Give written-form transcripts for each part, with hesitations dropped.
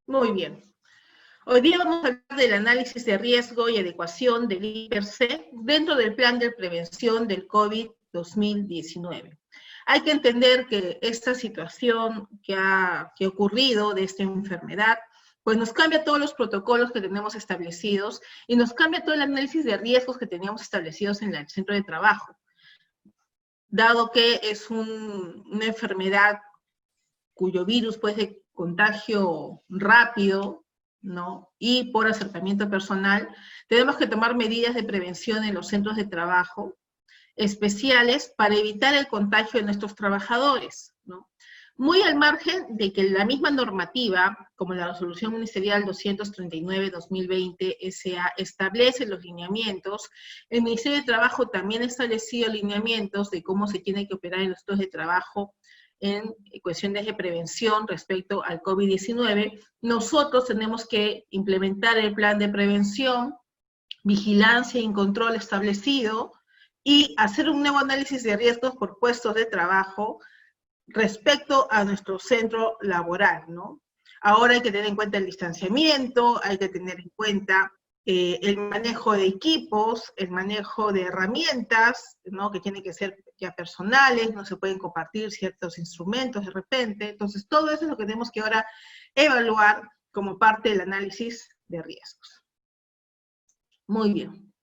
Muy bien. Hoy día vamos a hablar del análisis de riesgo y adecuación del IPRC dentro del plan de prevención del COVID 2019. Hay que entender que esta situación que ha ocurrido de esta enfermedad, pues nos cambia todos los protocolos que tenemos establecidos y nos cambia todo el análisis de riesgos que teníamos establecidos en el centro de trabajo. Dado que es una enfermedad cuyo virus puede ser contagio rápido, ¿no? Y por acercamiento personal, tenemos que tomar medidas de prevención en los centros de trabajo especiales para evitar el contagio de nuestros trabajadores, ¿no? Muy al margen de que la misma normativa, como la Resolución Ministerial 239-2020 SA, establece los lineamientos, el Ministerio de Trabajo también ha establecido lineamientos de cómo se tiene que operar en los centros de trabajo en cuestiones de prevención respecto al COVID-19. Nosotros tenemos que implementar el plan de prevención, vigilancia y control establecido, y hacer un nuevo análisis de riesgos por puestos de trabajo respecto a nuestro centro laboral, ¿no? Ahora hay que tener en cuenta el distanciamiento, hay que tener en cuenta el manejo de equipos, el manejo de herramientas, ¿no? Que tienen que ser ya personales, no se pueden compartir ciertos instrumentos de repente. Entonces, todo eso es lo que tenemos que ahora evaluar como parte del análisis de riesgos. Muy bien.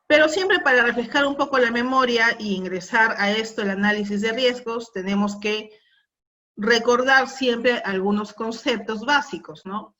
Pero siempre para refrescar un poco la memoria y ingresar a esto, el análisis de riesgos, tenemos que recordar siempre algunos conceptos básicos, ¿no?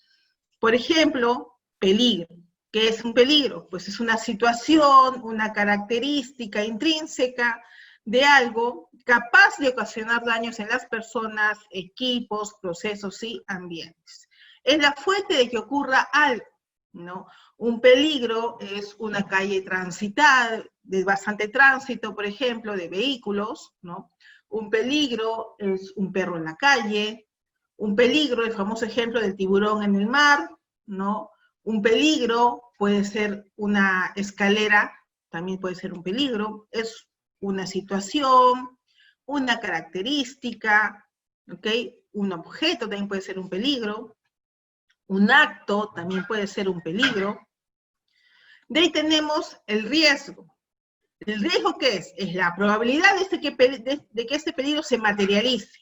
Por ejemplo, peligro. ¿Qué es un peligro? Pues es una situación, una característica intrínseca de algo capaz de ocasionar daños en las personas, equipos, procesos y ambientes. Es la fuente de que ocurra algo, ¿no? Un peligro es una calle transitada, de bastante tránsito, por ejemplo, de vehículos, ¿no? Un peligro es un perro en la calle, un peligro, el famoso ejemplo del tiburón en el mar, ¿no? Un peligro puede ser una escalera, también puede ser un peligro, es una situación, una característica, ¿ok? Un objeto también puede ser un peligro, un acto también puede ser un peligro. De ahí tenemos el riesgo. ¿El riesgo qué es? Es la probabilidad de que este peligro se materialice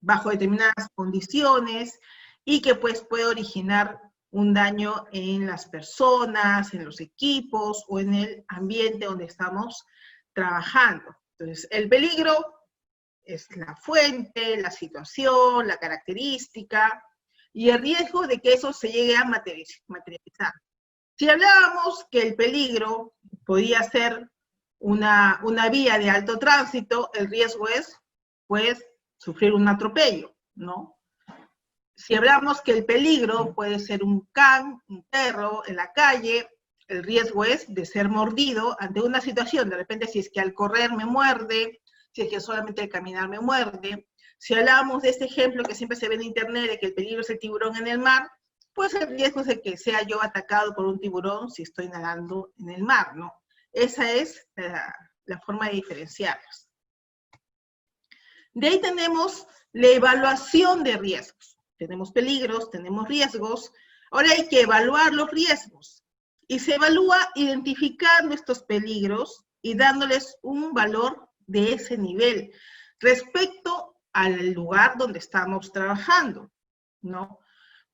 bajo determinadas condiciones y que pues puede originar un daño en las personas, en los equipos o en el ambiente donde estamos trabajando. Entonces, el peligro es la fuente, la situación, la característica y el riesgo de que eso se llegue a materializar. Si hablábamos que el peligro podía ser una vía de alto tránsito, el riesgo es, pues, sufrir un atropello, ¿no? Si hablamos que el peligro puede ser un can, un perro en la calle, el riesgo es de ser mordido ante una situación, de repente si es que al correr me muerde, si es que solamente al caminar me muerde. Si hablamos de este ejemplo que siempre se ve en internet, de que el peligro es el tiburón en el mar, pues el riesgo es de que sea yo atacado por un tiburón si estoy nadando en el mar, ¿no? Esa es la forma de diferenciarlos. De ahí tenemos la evaluación de riesgos. Tenemos peligros, tenemos riesgos. Ahora hay que evaluar los riesgos. Y se evalúa identificando estos peligros y dándoles un valor de ese nivel respecto al lugar donde estamos trabajando, ¿no?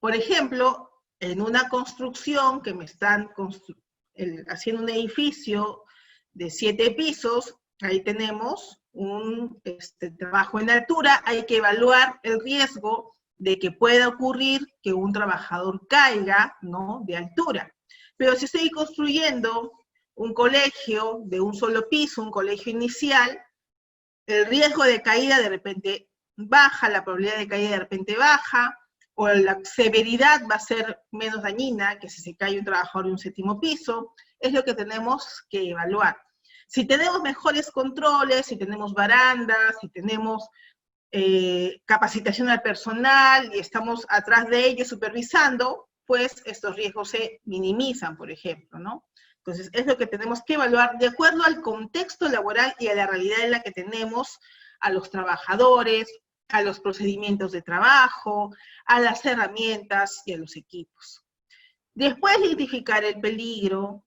Por ejemplo, en una construcción que me están haciendo un edificio de 7 pisos, ahí tenemos un trabajo en altura, hay que evaluar el riesgo de que pueda ocurrir que un trabajador caiga, ¿no?, de altura. Pero si estoy construyendo un colegio de un solo piso, un colegio inicial, el riesgo de caída de repente baja, la probabilidad de caída de repente baja, o la severidad va a ser menos dañina que si se cae un trabajador de un 7º piso, es lo que tenemos que evaluar. Si tenemos mejores controles, si tenemos barandas, si tenemos capacitación al personal y estamos atrás de ellos supervisando, pues estos riesgos se minimizan, por ejemplo, ¿no? Entonces, es lo que tenemos que evaluar de acuerdo al contexto laboral y a la realidad en la que tenemos a los trabajadores, a los procedimientos de trabajo, a las herramientas y a los equipos. Después de identificar el peligro,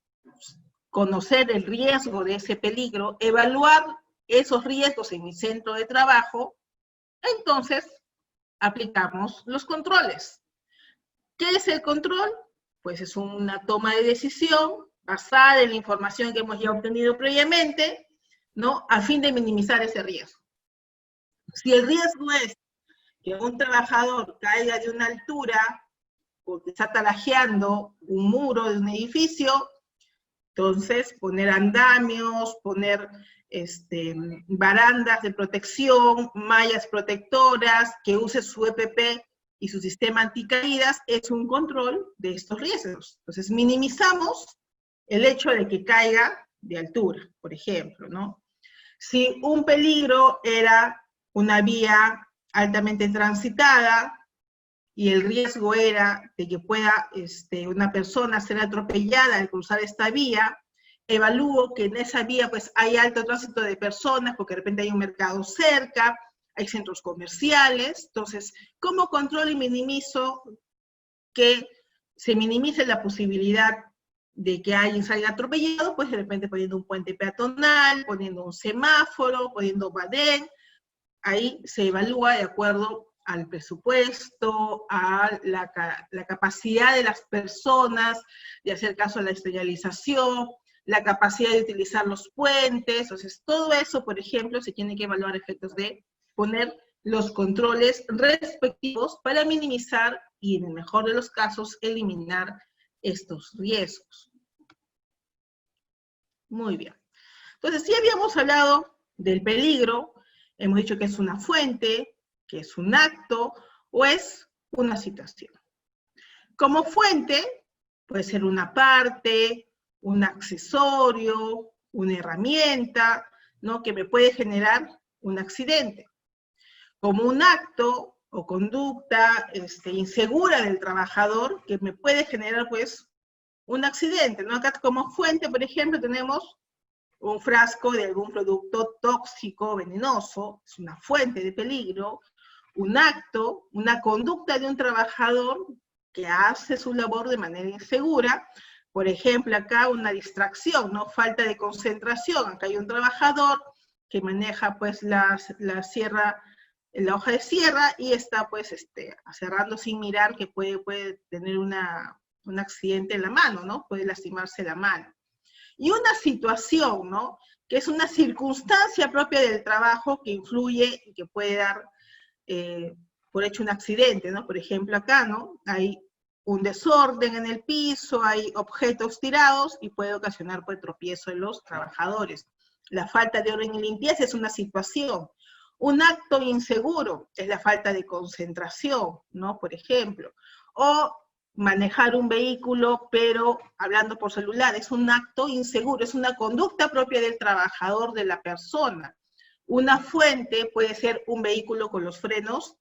conocer el riesgo de ese peligro, evaluar esos riesgos en mi centro de trabajo, entonces aplicamos los controles. ¿Qué es el control? Pues es una toma de decisión basada en la información que hemos ya obtenido previamente, ¿no? A fin de minimizar ese riesgo. Si el riesgo es que un trabajador caiga de una altura porque está talajeando un muro de un edificio, entonces poner andamios, poner barandas de protección, mallas protectoras, que use su EPP y su sistema anticaídas, es un control de estos riesgos. Entonces minimizamos el hecho de que caiga de altura, por ejemplo, ¿no? Si un peligro era una vía altamente transitada y el riesgo era de que pueda una persona ser atropellada al cruzar esta vía, evalúo que en esa vía pues hay alto tránsito de personas, porque de repente hay un mercado cerca, hay centros comerciales, entonces, ¿cómo controlo y minimizo que se minimice la posibilidad de que alguien salga atropellado? Pues de repente poniendo un puente peatonal, poniendo un semáforo, poniendo badén, ahí se evalúa de acuerdo al presupuesto, a la capacidad de las personas de hacer caso a la señalización, la capacidad de utilizar los puentes. Entonces todo eso, por ejemplo, se tiene que evaluar a efectos de poner los controles respectivos para minimizar y en el mejor de los casos eliminar estos riesgos. Muy bien. Entonces sí habíamos hablado del peligro, hemos dicho que es una fuente, que es un acto o es una situación. Como fuente puede ser una parte, un accesorio, una herramienta, ¿no? Que me puede generar un accidente. Como un acto o conducta insegura del trabajador que me puede generar pues un accidente, ¿no? Acá como fuente, por ejemplo, tenemos un frasco de algún producto tóxico, venenoso, es una fuente de peligro. Un acto, una conducta de un trabajador que hace su labor de manera insegura. Por ejemplo, acá una distracción, ¿no? Falta de concentración. Acá hay un trabajador que maneja pues la sierra, la hoja de sierra, y está pues cerrando sin mirar, que puede tener un accidente en la mano, ¿no? Puede lastimarse la mano. Y una situación, ¿no? Que es una circunstancia propia del trabajo que influye y que puede dar por hecho un accidente, ¿no? Por ejemplo, acá, ¿no? Hay un desorden en el piso, hay objetos tirados y puede ocasionar pues tropiezo en los trabajadores. La falta de orden y limpieza es una situación. Un acto inseguro es la falta de concentración, ¿no? Por ejemplo. O manejar un vehículo, pero hablando por celular, es un acto inseguro, es una conducta propia del trabajador, de la persona. Una fuente puede ser un vehículo con los frenos,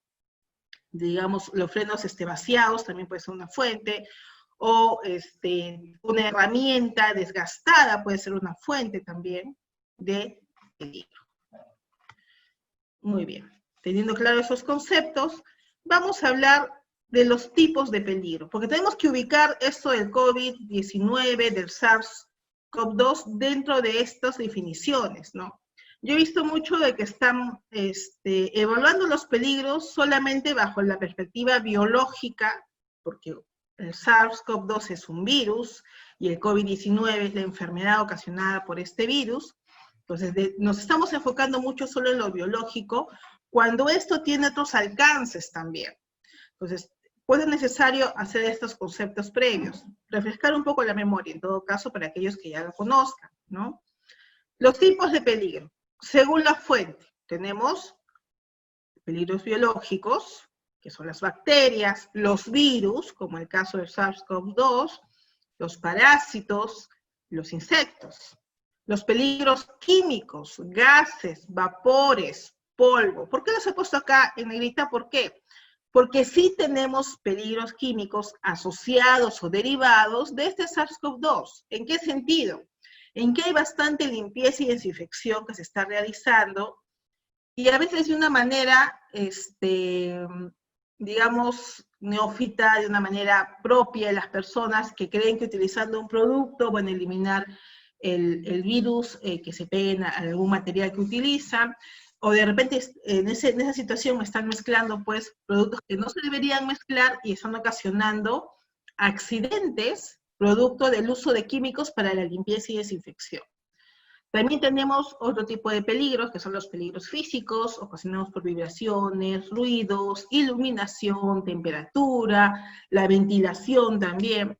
digamos, los frenos vaciados, también puede ser una fuente, o una herramienta desgastada puede ser una fuente también de peligro. Muy bien, teniendo claro esos conceptos, vamos a hablar de los tipos de peligro, porque tenemos que ubicar esto del COVID-19, del SARS-CoV-2 dentro de estas definiciones, ¿no? Yo he visto mucho de que están evaluando los peligros solamente bajo la perspectiva biológica, porque el SARS-CoV-2 es un virus y el COVID-19 es la enfermedad ocasionada por este virus. Entonces, nos estamos enfocando mucho solo en lo biológico, cuando esto tiene otros alcances también. Entonces, pues es necesario hacer estos conceptos previos, refrescar un poco la memoria, en todo caso, para aquellos que ya lo conozcan, ¿no? Los tipos de peligro. Según la fuente, tenemos peligros biológicos, que son las bacterias, los virus, como el caso del SARS-CoV-2, los parásitos, los insectos. Los peligros químicos, gases, vapores, polvo. ¿Por qué los he puesto acá en negrita? ¿Por qué? Porque sí tenemos peligros químicos asociados o derivados de este SARS-CoV-2. ¿En qué sentido? En que hay bastante limpieza y desinfección que se está realizando, y a veces de una manera digamos, neófita de una manera propia de las personas que creen que utilizando un producto van a eliminar el virus que se peguen a algún material que utilizan, o de repente en esa situación están mezclando pues productos que no se deberían mezclar y están ocasionando accidentes producto del uso de químicos para la limpieza y desinfección. También tenemos otro tipo de peligros, que son los peligros físicos, ocasionados por vibraciones, ruidos, iluminación, temperatura, la ventilación también.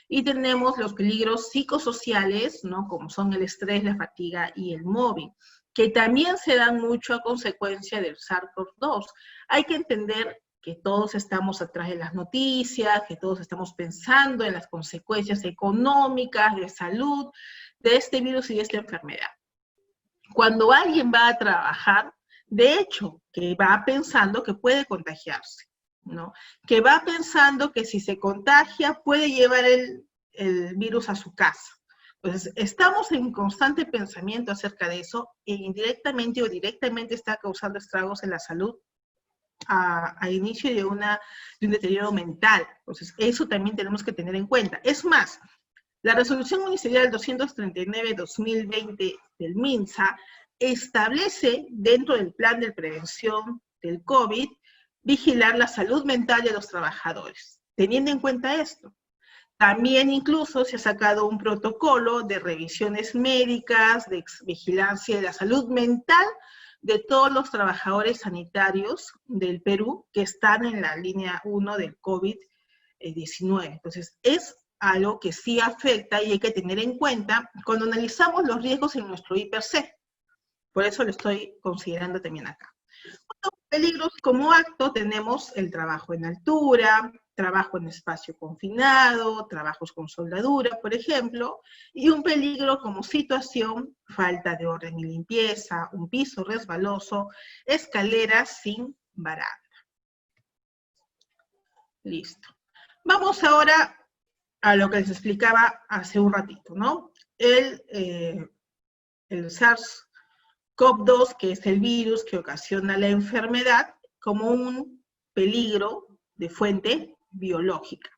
Y tenemos los peligros psicosociales, ¿no? Como son el estrés, la fatiga y el móvil, que también se dan mucho a consecuencia del SARS-CoV-2. Hay que entender que todos estamos atrás de las noticias, que todos estamos pensando en las consecuencias económicas, de salud, de este virus y de esta enfermedad. Cuando alguien va a trabajar, de hecho, que va pensando que puede contagiarse, ¿no? Que va pensando que si se contagia puede llevar el virus a su casa. Entonces, estamos en constante pensamiento acerca de eso e indirectamente o directamente está causando estragos en la salud a inicio de un deterioro mental. Entonces, eso también tenemos que tener en cuenta. Es más, la resolución ministerial 239-2020 del MINSA establece dentro del plan de prevención del COVID vigilar la salud mental de los trabajadores. Teniendo en cuenta esto, también incluso se ha sacado un protocolo de revisiones médicas, de vigilancia de la salud mental de todos los trabajadores sanitarios del Perú que están en la línea 1 del COVID-19. Entonces, es algo que sí afecta y hay que tener en cuenta cuando analizamos los riesgos en nuestro I+C. Por eso lo estoy considerando también acá. Otros peligros como acto tenemos el trabajo en altura, trabajo en espacio confinado, trabajos con soldadura, por ejemplo, y un peligro como situación, falta de orden y limpieza, un piso resbaloso, escaleras sin baranda. Listo. Vamos ahora a lo que les explicaba hace un ratito, ¿no? El SARS-CoV-2, que es el virus que ocasiona la enfermedad, como un peligro de fuente biológica.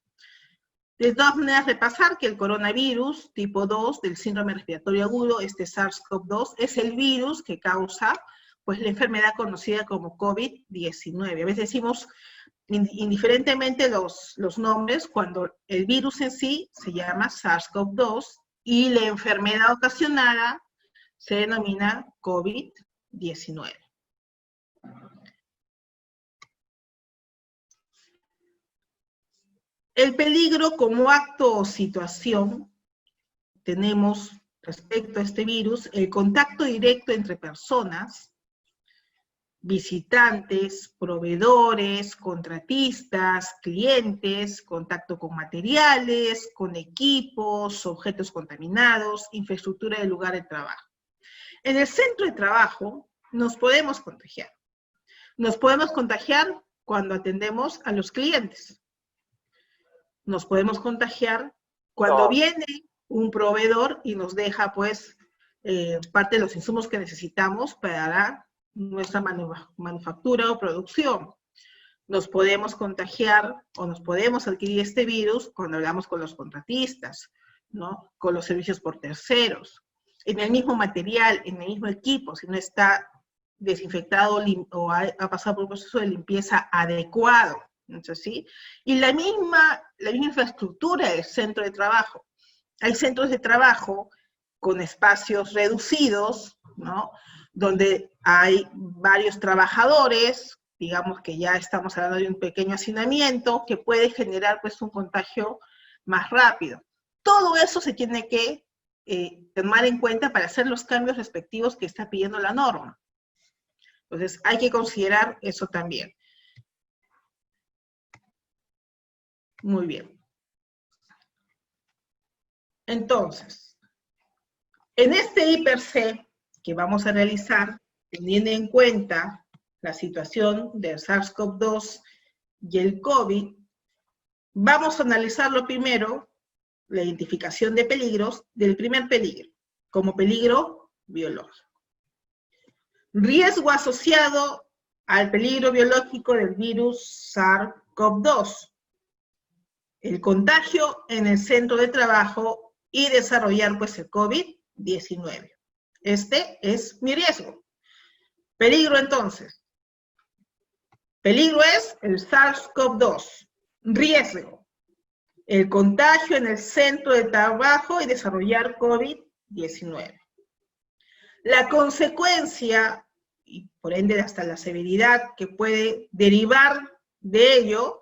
De todas maneras, repasar que el coronavirus tipo 2 del síndrome respiratorio agudo, este SARS-CoV-2, es el virus que causa pues, la enfermedad conocida como COVID-19. A veces decimos indiferentemente los nombres, cuando el virus en sí se llama SARS-CoV-2 y la enfermedad ocasionada se denomina COVID-19. El peligro como acto o situación, tenemos respecto a este virus, el contacto directo entre personas, visitantes, proveedores, contratistas, clientes, contacto con materiales, con equipos, objetos contaminados, infraestructura del lugar de trabajo. En el centro de trabajo nos podemos contagiar. Nos podemos contagiar cuando atendemos a los clientes. Nos podemos contagiar cuando viene un proveedor y nos deja pues parte de los insumos que necesitamos para nuestra manufactura o producción. Nos podemos contagiar o nos podemos adquirir este virus cuando hablamos con los contratistas, ¿no? Con los servicios por terceros, en el mismo material, en el mismo equipo, si no está desinfectado o ha pasado por un proceso de limpieza adecuado, ¿no es así? Y la misma infraestructura del centro de trabajo. Hay centros de trabajo con espacios reducidos, ¿no? Donde hay varios trabajadores, digamos que ya estamos hablando de un pequeño hacinamiento que puede generar pues un contagio más rápido. Todo eso se tiene que tomar en cuenta para hacer los cambios respectivos que está pidiendo la norma. Entonces hay que considerar eso también. Muy bien. Entonces, en este I+C que vamos a realizar, teniendo en cuenta la situación del SARS-CoV-2 y el COVID, vamos a analizarlo primero, la identificación de peligros del primer peligro, como peligro biológico. Riesgo asociado al peligro biológico del virus SARS-CoV-2, el contagio en el centro de trabajo y desarrollar pues el COVID-19. Este es mi riesgo. Peligro entonces. Peligro es el SARS-CoV-2. Riesgo, el contagio en el centro de trabajo y desarrollar COVID-19. La consecuencia, y por ende hasta la severidad que puede derivar de ello,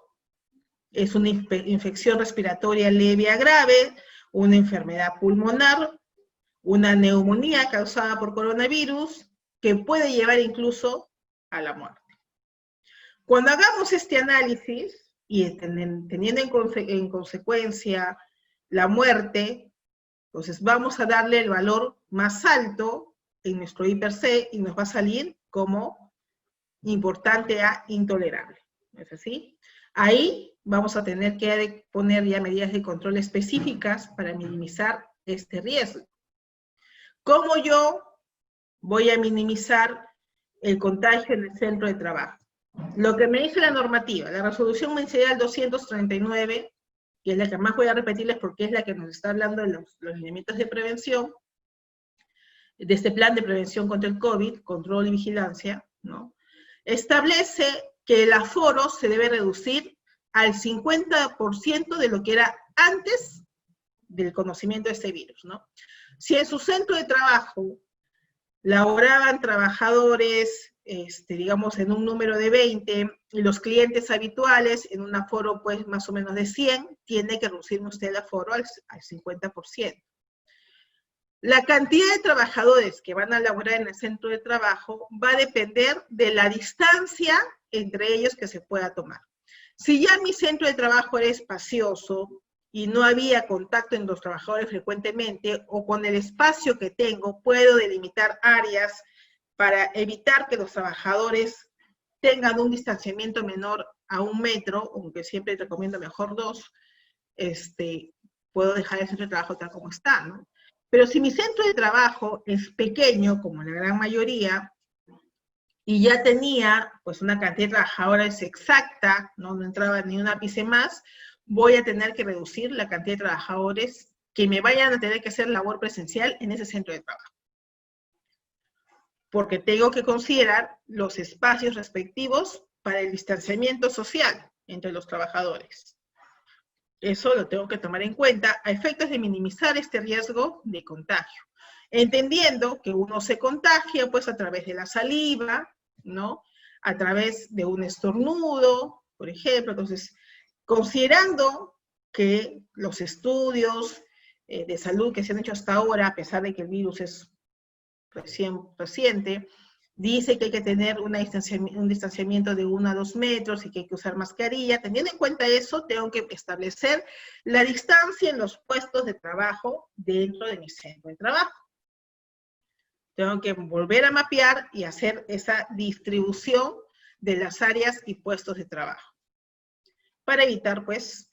es una infección respiratoria leve a grave, una enfermedad pulmonar, una neumonía causada por coronavirus, que puede llevar incluso a la muerte. Cuando hagamos este análisis, y teniendo en consecuencia la muerte, entonces vamos a darle el valor más alto en nuestro I/C y nos va a salir como importante a intolerable. ¿No es así? Ahí vamos a tener que poner ya medidas de control específicas para minimizar este riesgo. ¿Cómo yo voy a minimizar el contagio en el centro de trabajo? Lo que me dice la normativa, la resolución ministerial 239, que es la que más voy a repetirles porque es la que nos está hablando de los lineamientos de prevención, de este plan de prevención contra el COVID, control y vigilancia, ¿no? Establece que el aforo se debe reducir al 50% de lo que era antes del conocimiento de este virus, ¿no? Si en su centro de trabajo laboraban trabajadores, digamos, en un número de 20, y los clientes habituales en un aforo, pues, más o menos de 100, tiene que reducir usted el aforo al 50%. La cantidad de trabajadores que van a laborar en el centro de trabajo va a depender de la distancia entre ellos que se pueda tomar. Si ya mi centro de trabajo era espacioso y no había contacto entre los trabajadores frecuentemente, o con el espacio que tengo puedo delimitar áreas para evitar que los trabajadores tengan un distanciamiento menor a 1 metro, aunque siempre recomiendo mejor 2, puedo dejar el centro de trabajo tal como está, ¿no? Pero si mi centro de trabajo es pequeño, como la gran mayoría, y ya tenía pues una cantidad de trabajadores exacta, no entraba ni un ápice más, voy a tener que reducir la cantidad de trabajadores que me vayan a tener que hacer labor presencial en ese centro de trabajo. Porque tengo que considerar los espacios respectivos para el distanciamiento social entre los trabajadores. Eso lo tengo que tomar en cuenta a efectos de minimizar este riesgo de contagio. Entendiendo que uno se contagia pues a través de la saliva, ¿no? A través de un estornudo, por ejemplo. Entonces, considerando que los estudios de salud que se han hecho hasta ahora, a pesar de que el virus es reciente, dice que hay que tener un distanciamiento de 1 a 2 metros y que hay que usar mascarilla. Teniendo en cuenta eso, tengo que establecer la distancia en los puestos de trabajo dentro de mi centro de trabajo. Tengo que volver a mapear y hacer esa distribución de las áreas y puestos de trabajo para evitar, pues,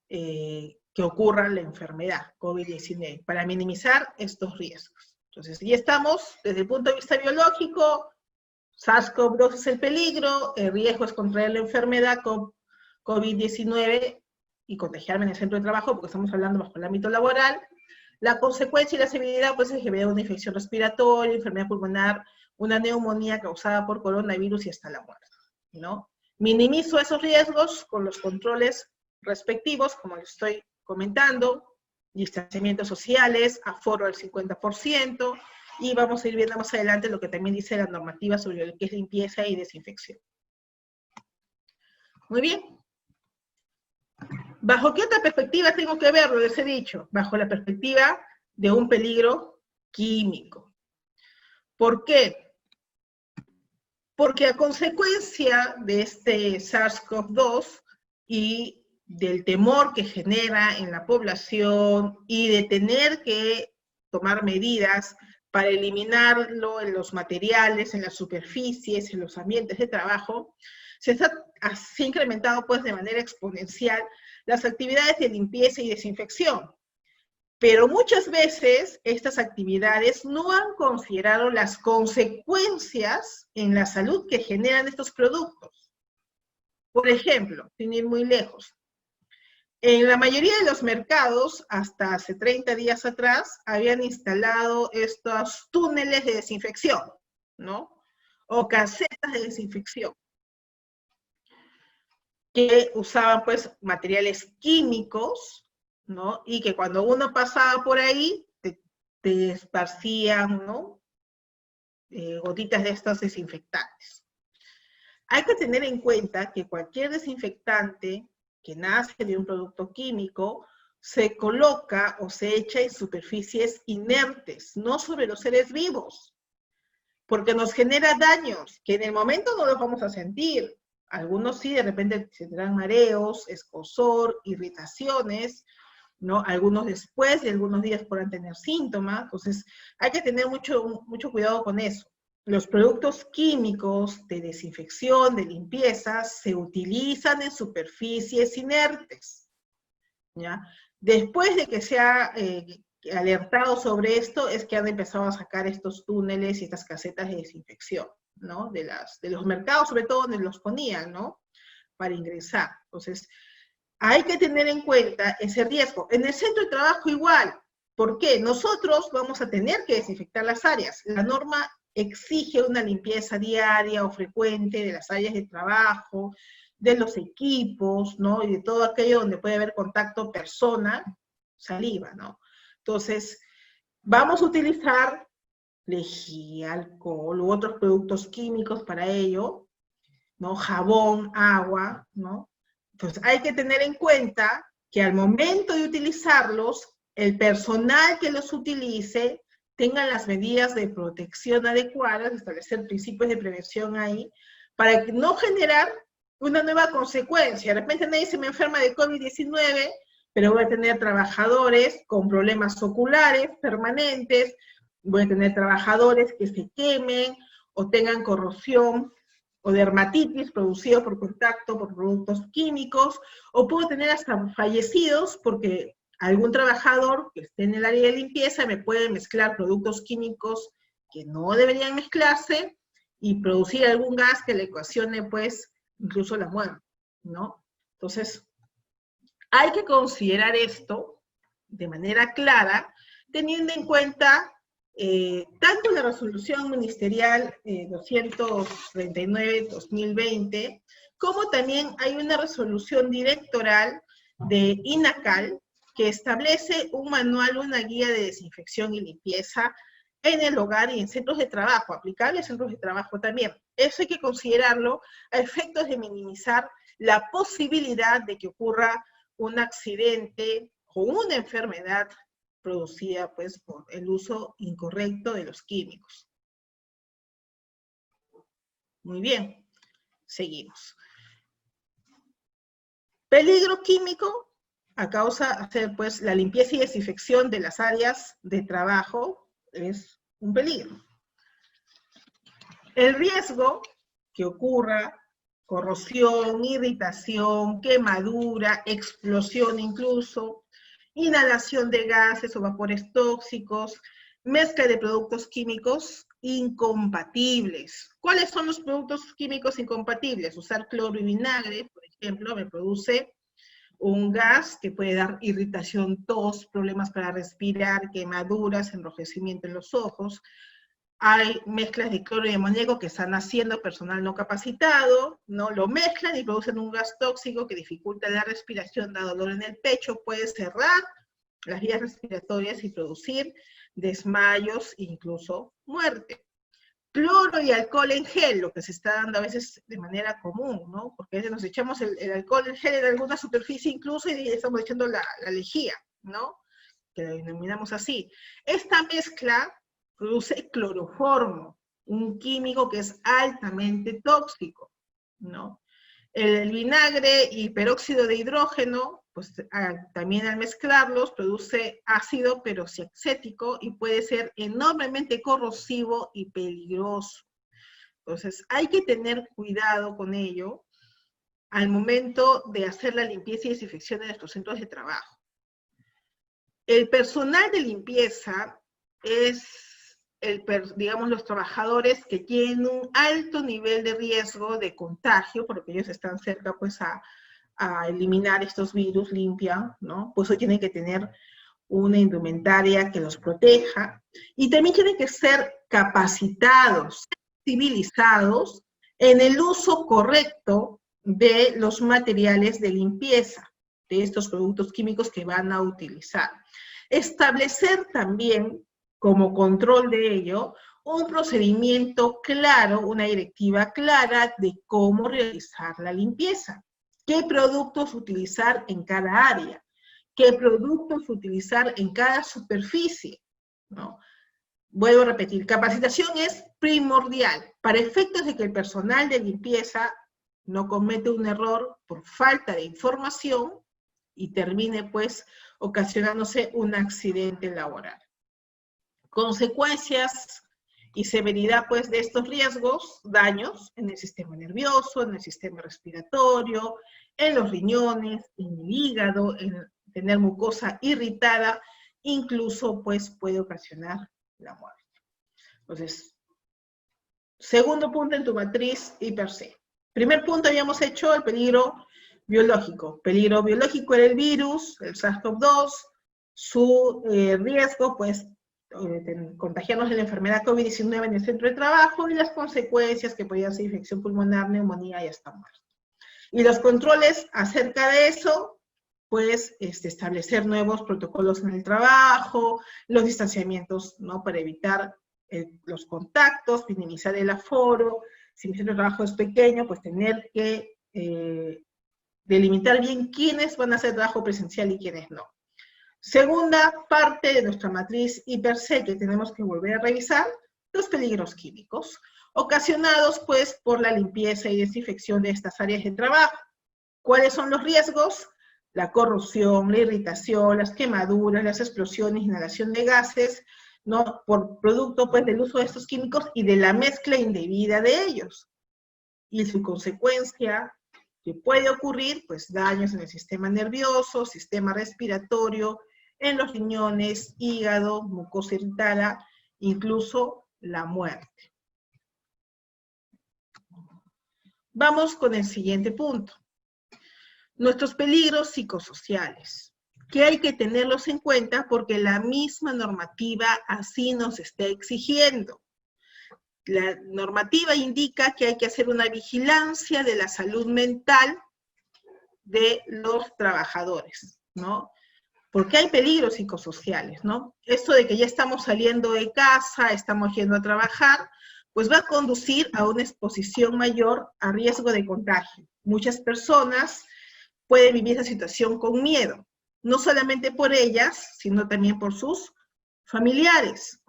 que ocurra la enfermedad COVID-19, para minimizar estos riesgos. Entonces, ya estamos, desde el punto de vista biológico, SARS-CoV-2 es el peligro, el riesgo es contraer la enfermedad COVID-19 y contagiarme en el centro de trabajo, porque estamos hablando bajo el ámbito laboral. La consecuencia y la severidad, pues, es que vea una infección respiratoria, enfermedad pulmonar, una neumonía causada por coronavirus y hasta la muerte, ¿no? Minimizo esos riesgos con los controles respectivos, como les estoy comentando, distanciamientos sociales, aforo al 50%, y vamos a ir viendo más adelante lo que también dice la normativa sobre lo que es limpieza y desinfección. Muy bien. ¿Bajo qué otra perspectiva tengo que verlo? Les he dicho, bajo la perspectiva de un peligro químico. ¿Por qué? Porque a consecuencia de este SARS-CoV-2 y del temor que genera en la población y de tener que tomar medidas para eliminarlo en los materiales, en las superficies, en los ambientes de trabajo, se ha incrementado pues de manera exponencial las actividades de limpieza y desinfección. Pero muchas veces estas actividades no han considerado las consecuencias en la salud que generan estos productos. Por ejemplo, sin ir muy lejos, en la mayoría de los mercados, hasta hace 30 días atrás, habían instalado estos túneles de desinfección, ¿no? O casetas de desinfección, que usaban pues materiales químicos, ¿no? Y que cuando uno pasaba por ahí, te esparcían, ¿no? Gotitas de estos desinfectantes. Hay que tener en cuenta que cualquier desinfectante que nace de un producto químico se coloca o se echa en superficies inertes, no sobre los seres vivos, porque nos genera daños que en el momento no los vamos a sentir. Algunos sí, de repente tendrán mareos, escozor, irritaciones, ¿no? Algunos después y algunos días podrán tener síntomas. Entonces, hay que tener mucho cuidado con eso. Los productos químicos de desinfección, de limpieza, se utilizan en superficies inertes, ¿ya? Después de que se ha alertado sobre esto, es que han empezado a sacar estos túneles y estas casetas de desinfección, ¿no? De los mercados, sobre todo, donde los ponían, ¿no? Para ingresar. Entonces, hay que tener en cuenta ese riesgo. En el centro de trabajo igual. ¿Por qué? Nosotros vamos a tener que desinfectar las áreas. La norma exige una limpieza diaria o frecuente de las áreas de trabajo, de los equipos, ¿no? Y de todo aquello donde puede haber contacto persona-saliva, ¿no? Entonces, vamos a utilizar lejía, alcohol u otros productos químicos para ello, ¿no? Jabón, agua, ¿no? Entonces, hay que tener en cuenta que al momento de utilizarlos, el personal que los utilice tenga las medidas de protección adecuadas, establecer principios de prevención ahí, para no generar una nueva consecuencia. De repente nadie se me enferma de COVID-19, pero voy a tener trabajadores con problemas oculares permanentes, voy a tener trabajadores que se quemen o tengan corrosión o dermatitis producido por contacto por productos químicos, o puedo tener hasta fallecidos porque algún trabajador que esté en el área de limpieza me puede mezclar productos químicos que no deberían mezclarse y producir algún gas que le ocasione, pues, incluso la muerte, ¿no? Entonces, hay que considerar esto de manera clara, teniendo en cuenta tanto la resolución ministerial 239-2020, como también hay una resolución directoral de INACAL que establece un manual, una guía de desinfección y limpieza en el hogar y en centros de trabajo, aplicable a centros de trabajo también. Eso hay que considerarlo a efectos de minimizar la posibilidad de que ocurra un accidente o una enfermedad producida pues por el uso incorrecto de los químicos. Muy bien, seguimos. Peligro químico a causa de hacer pues la limpieza y desinfección de las áreas de trabajo es un peligro. El riesgo que ocurra corrosión, irritación, quemadura, explosión incluso, inhalación de gases o vapores tóxicos, mezcla de productos químicos incompatibles. ¿Cuáles son los productos químicos incompatibles? Usar cloro y vinagre, por ejemplo, me produce un gas que puede dar irritación, tos, problemas para respirar, quemaduras, enrojecimiento en los ojos. Hay mezclas de cloro y amoníaco que están haciendo personal no capacitado, ¿no? Lo mezclan y producen un gas tóxico que dificulta la respiración, da dolor en el pecho, puede cerrar las vías respiratorias y producir desmayos e incluso muerte. Cloro y alcohol en gel, lo que se está dando a veces de manera común, ¿no? Porque a veces nos echamos el alcohol en gel en alguna superficie incluso y estamos echando la lejía, ¿no? Que la denominamos así. Esta mezcla produce cloroformo, un químico que es altamente tóxico, ¿no? El vinagre y peróxido de hidrógeno, pues también al mezclarlos produce ácido peroxiacético y puede ser enormemente corrosivo y peligroso. Entonces hay que tener cuidado con ello al momento de hacer la limpieza y desinfección de nuestros centros de trabajo. El personal de limpieza es, digamos, los trabajadores que tienen un alto nivel de riesgo de contagio, porque ellos están cerca, pues, a eliminar estos virus, limpian, ¿no? Pues hoy tienen que tener una indumentaria que los proteja, y también tienen que ser capacitados, civilizados en el uso correcto de los materiales de limpieza, de estos productos químicos que van a utilizar. Establecer también, como control de ello, un procedimiento claro, una directiva clara de cómo realizar la limpieza, qué productos utilizar en cada área, qué productos utilizar en cada superficie, ¿no? Vuelvo a repetir, capacitación es primordial para efectos de que el personal de limpieza no cometa un error por falta de información y termine, pues, ocasionándose un accidente laboral. Consecuencias y severidad, pues, de estos riesgos, daños en el sistema nervioso, en el sistema respiratorio, en los riñones, en el hígado, en tener mucosa irritada, incluso, pues, puede ocasionar la muerte. Entonces, segundo punto en tu matriz y per se. Primer punto habíamos hecho el peligro biológico. Peligro biológico era el virus, el SARS-CoV-2, su riesgo, pues, contagiarnos de la enfermedad COVID-19 en el centro de trabajo y las consecuencias que podían ser infección pulmonar, neumonía y hasta muerte. Y los controles acerca de eso, pues, establecer nuevos protocolos en el trabajo, los distanciamientos, ¿no? Para evitar los contactos, minimizar el aforo. Si el centro de trabajo es pequeño, pues tener que delimitar bien quiénes van a hacer trabajo presencial y quiénes no. Segunda parte de nuestra matriz y per se que tenemos que volver a revisar, los peligros químicos, ocasionados pues por la limpieza y desinfección de estas áreas de trabajo. ¿Cuáles son los riesgos? La corrosión, la irritación, las quemaduras, las explosiones, inhalación de gases, ¿no? Por producto pues del uso de estos químicos y de la mezcla indebida de ellos. Y su consecuencia que puede ocurrir, pues daños en el sistema nervioso, sistema respiratorio, en los riñones, hígado, mucosa irritada, incluso la muerte. Vamos con el siguiente punto. Nuestros peligros psicosociales, que hay que tenerlos en cuenta porque la misma normativa así nos está exigiendo. La normativa indica que hay que hacer una vigilancia de la salud mental de los trabajadores, ¿no? Porque hay peligros psicosociales, ¿no? Esto de que ya estamos saliendo de casa, estamos yendo a trabajar, pues va a conducir a una exposición mayor a riesgo de contagio. Muchas personas pueden vivir esa situación con miedo, no solamente por ellas, sino también por sus familiares.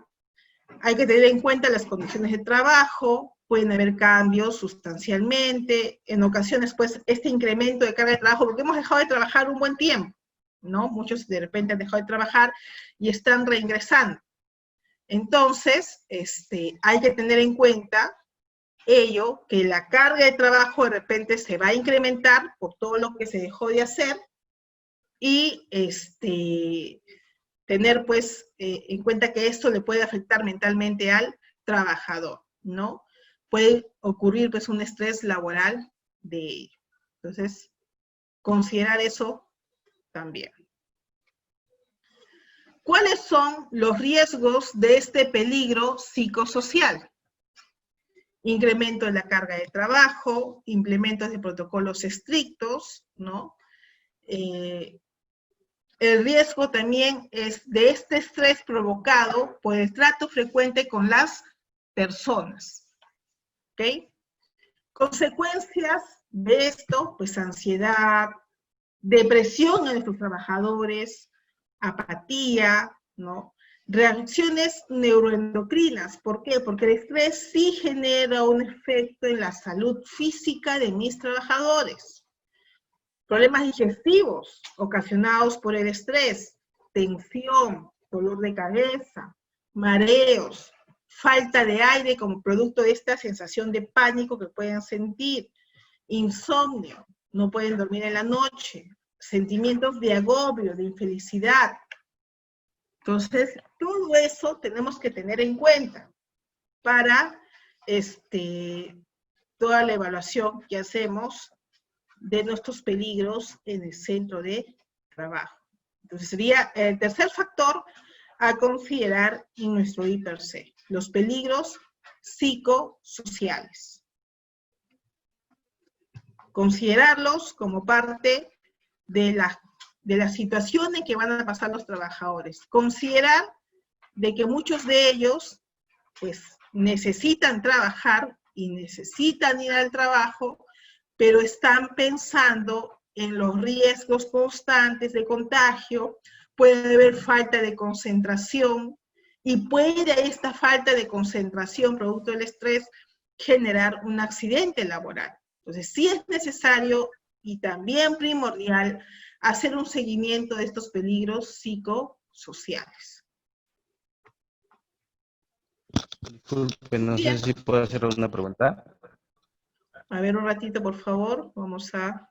Hay que tener en cuenta las condiciones de trabajo, pueden haber cambios sustancialmente, en ocasiones pues este incremento de carga de trabajo, porque hemos dejado de trabajar un buen tiempo, ¿no? Muchos de repente han dejado de trabajar y están reingresando. Entonces, hay que tener en cuenta ello, que la carga de trabajo de repente se va a incrementar por todo lo que se dejó de hacer y tener pues en cuenta que esto le puede afectar mentalmente al trabajador, ¿no? Puede ocurrir pues un estrés laboral de ello. Entonces, considerar eso también. ¿Cuáles son los riesgos de este peligro psicosocial? Incremento de la carga de trabajo, implementos de protocolos estrictos, ¿no? El riesgo también es de este estrés provocado por el trato frecuente con las personas, ¿ok? Consecuencias de esto, pues ansiedad, depresión en nuestros trabajadores, apatía, ¿no? Reacciones neuroendocrinas. ¿Por qué? Porque el estrés sí genera un efecto en la salud física de mis trabajadores. Problemas digestivos ocasionados por el estrés, tensión, dolor de cabeza, mareos, falta de aire como producto de esta sensación de pánico que pueden sentir, insomnio, no pueden dormir en la noche, sentimientos de agobio, de infelicidad, Entonces, todo eso tenemos que tener en cuenta para toda la evaluación que hacemos de nuestros peligros en el centro de trabajo. Entonces, sería el tercer factor a considerar en nuestro I+C, los peligros psicosociales. Considerarlos como parte de las situaciones que van a pasar los trabajadores. Considerar de que muchos de ellos pues, necesitan trabajar y necesitan ir al trabajo, pero están pensando en los riesgos constantes de contagio, puede haber falta de concentración, y puede esta falta de concentración, producto del estrés, generar un accidente laboral. Entonces, sí es necesario y también primordial hacer un seguimiento de estos peligros psicosociales. Disculpe, no sé si puedo hacer una pregunta. A ver, un ratito, por favor. Vamos a...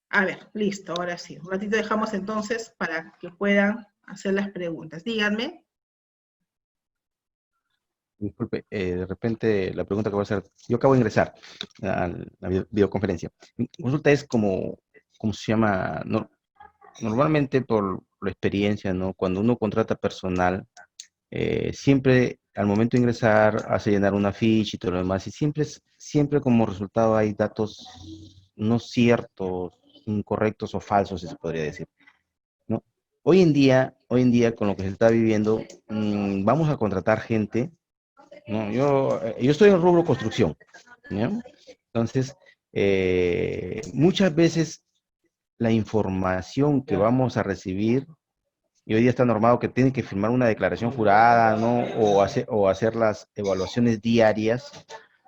A ver, listo, ahora sí. Un ratito dejamos entonces para que puedan hacer las preguntas. Díganme. Disculpe, de repente la pregunta que voy a hacer, yo acabo de ingresar a la videoconferencia. Mi consulta es ¿cómo se llama? No, normalmente por la experiencia, ¿no? Cuando uno contrata personal, siempre al momento de ingresar hace llenar una ficha y todo lo demás, y siempre como resultado hay datos no ciertos, incorrectos o falsos, si se podría decir, ¿no? Hoy en día, con lo que se está viviendo, vamos a contratar gente, ¿no? Yo estoy en rubro construcción, ¿no? Entonces, muchas veces la información que vamos a recibir, y hoy día está normado que tienen que firmar una declaración jurada, ¿no? O hacer las evaluaciones diarias,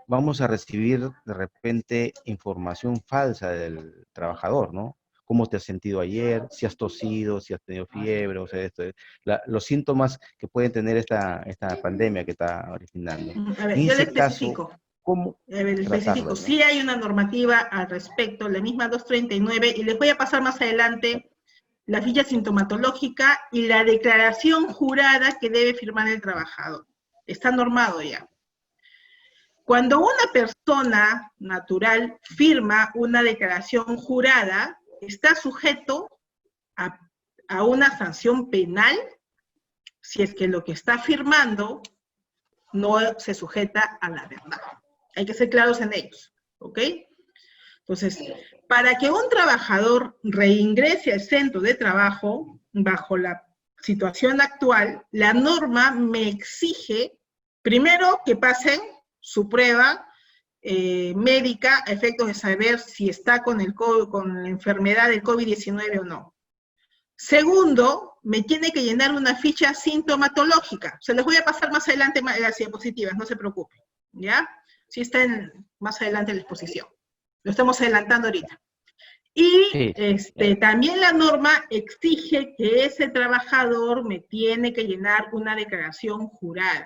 vamos a recibir de repente información falsa del trabajador, ¿no? ¿Cómo te has sentido ayer? Si has tosido, si has tenido fiebre, o sea, los síntomas que pueden tener esta pandemia que está originando. A ver, En yo le ese caso, especifico. ¿cómo A ver, le especifico. tratarlo, no? Sí hay una normativa al respecto, la misma 239, y les voy a pasar más adelante la ficha sintomatológica y la declaración jurada que debe firmar el trabajador. Está normado ya. Cuando una persona natural firma una declaración jurada, está sujeto a una sanción penal si es que lo que está firmando no se sujeta a la verdad. Hay que ser claros en ellos, ¿ok? Entonces, para que un trabajador reingrese al centro de trabajo, bajo la situación actual, la norma me exige, primero, que pasen su prueba médica a efectos de saber si está con la enfermedad del COVID-19 o no. Segundo, me tiene que llenar una ficha sintomatológica. Se les voy a pasar más adelante las diapositivas, no se preocupen, ¿ya? Sí está más adelante en la exposición. Lo estamos adelantando ahorita. Y Sí. también la norma exige que ese trabajador me tiene que llenar una declaración jurada.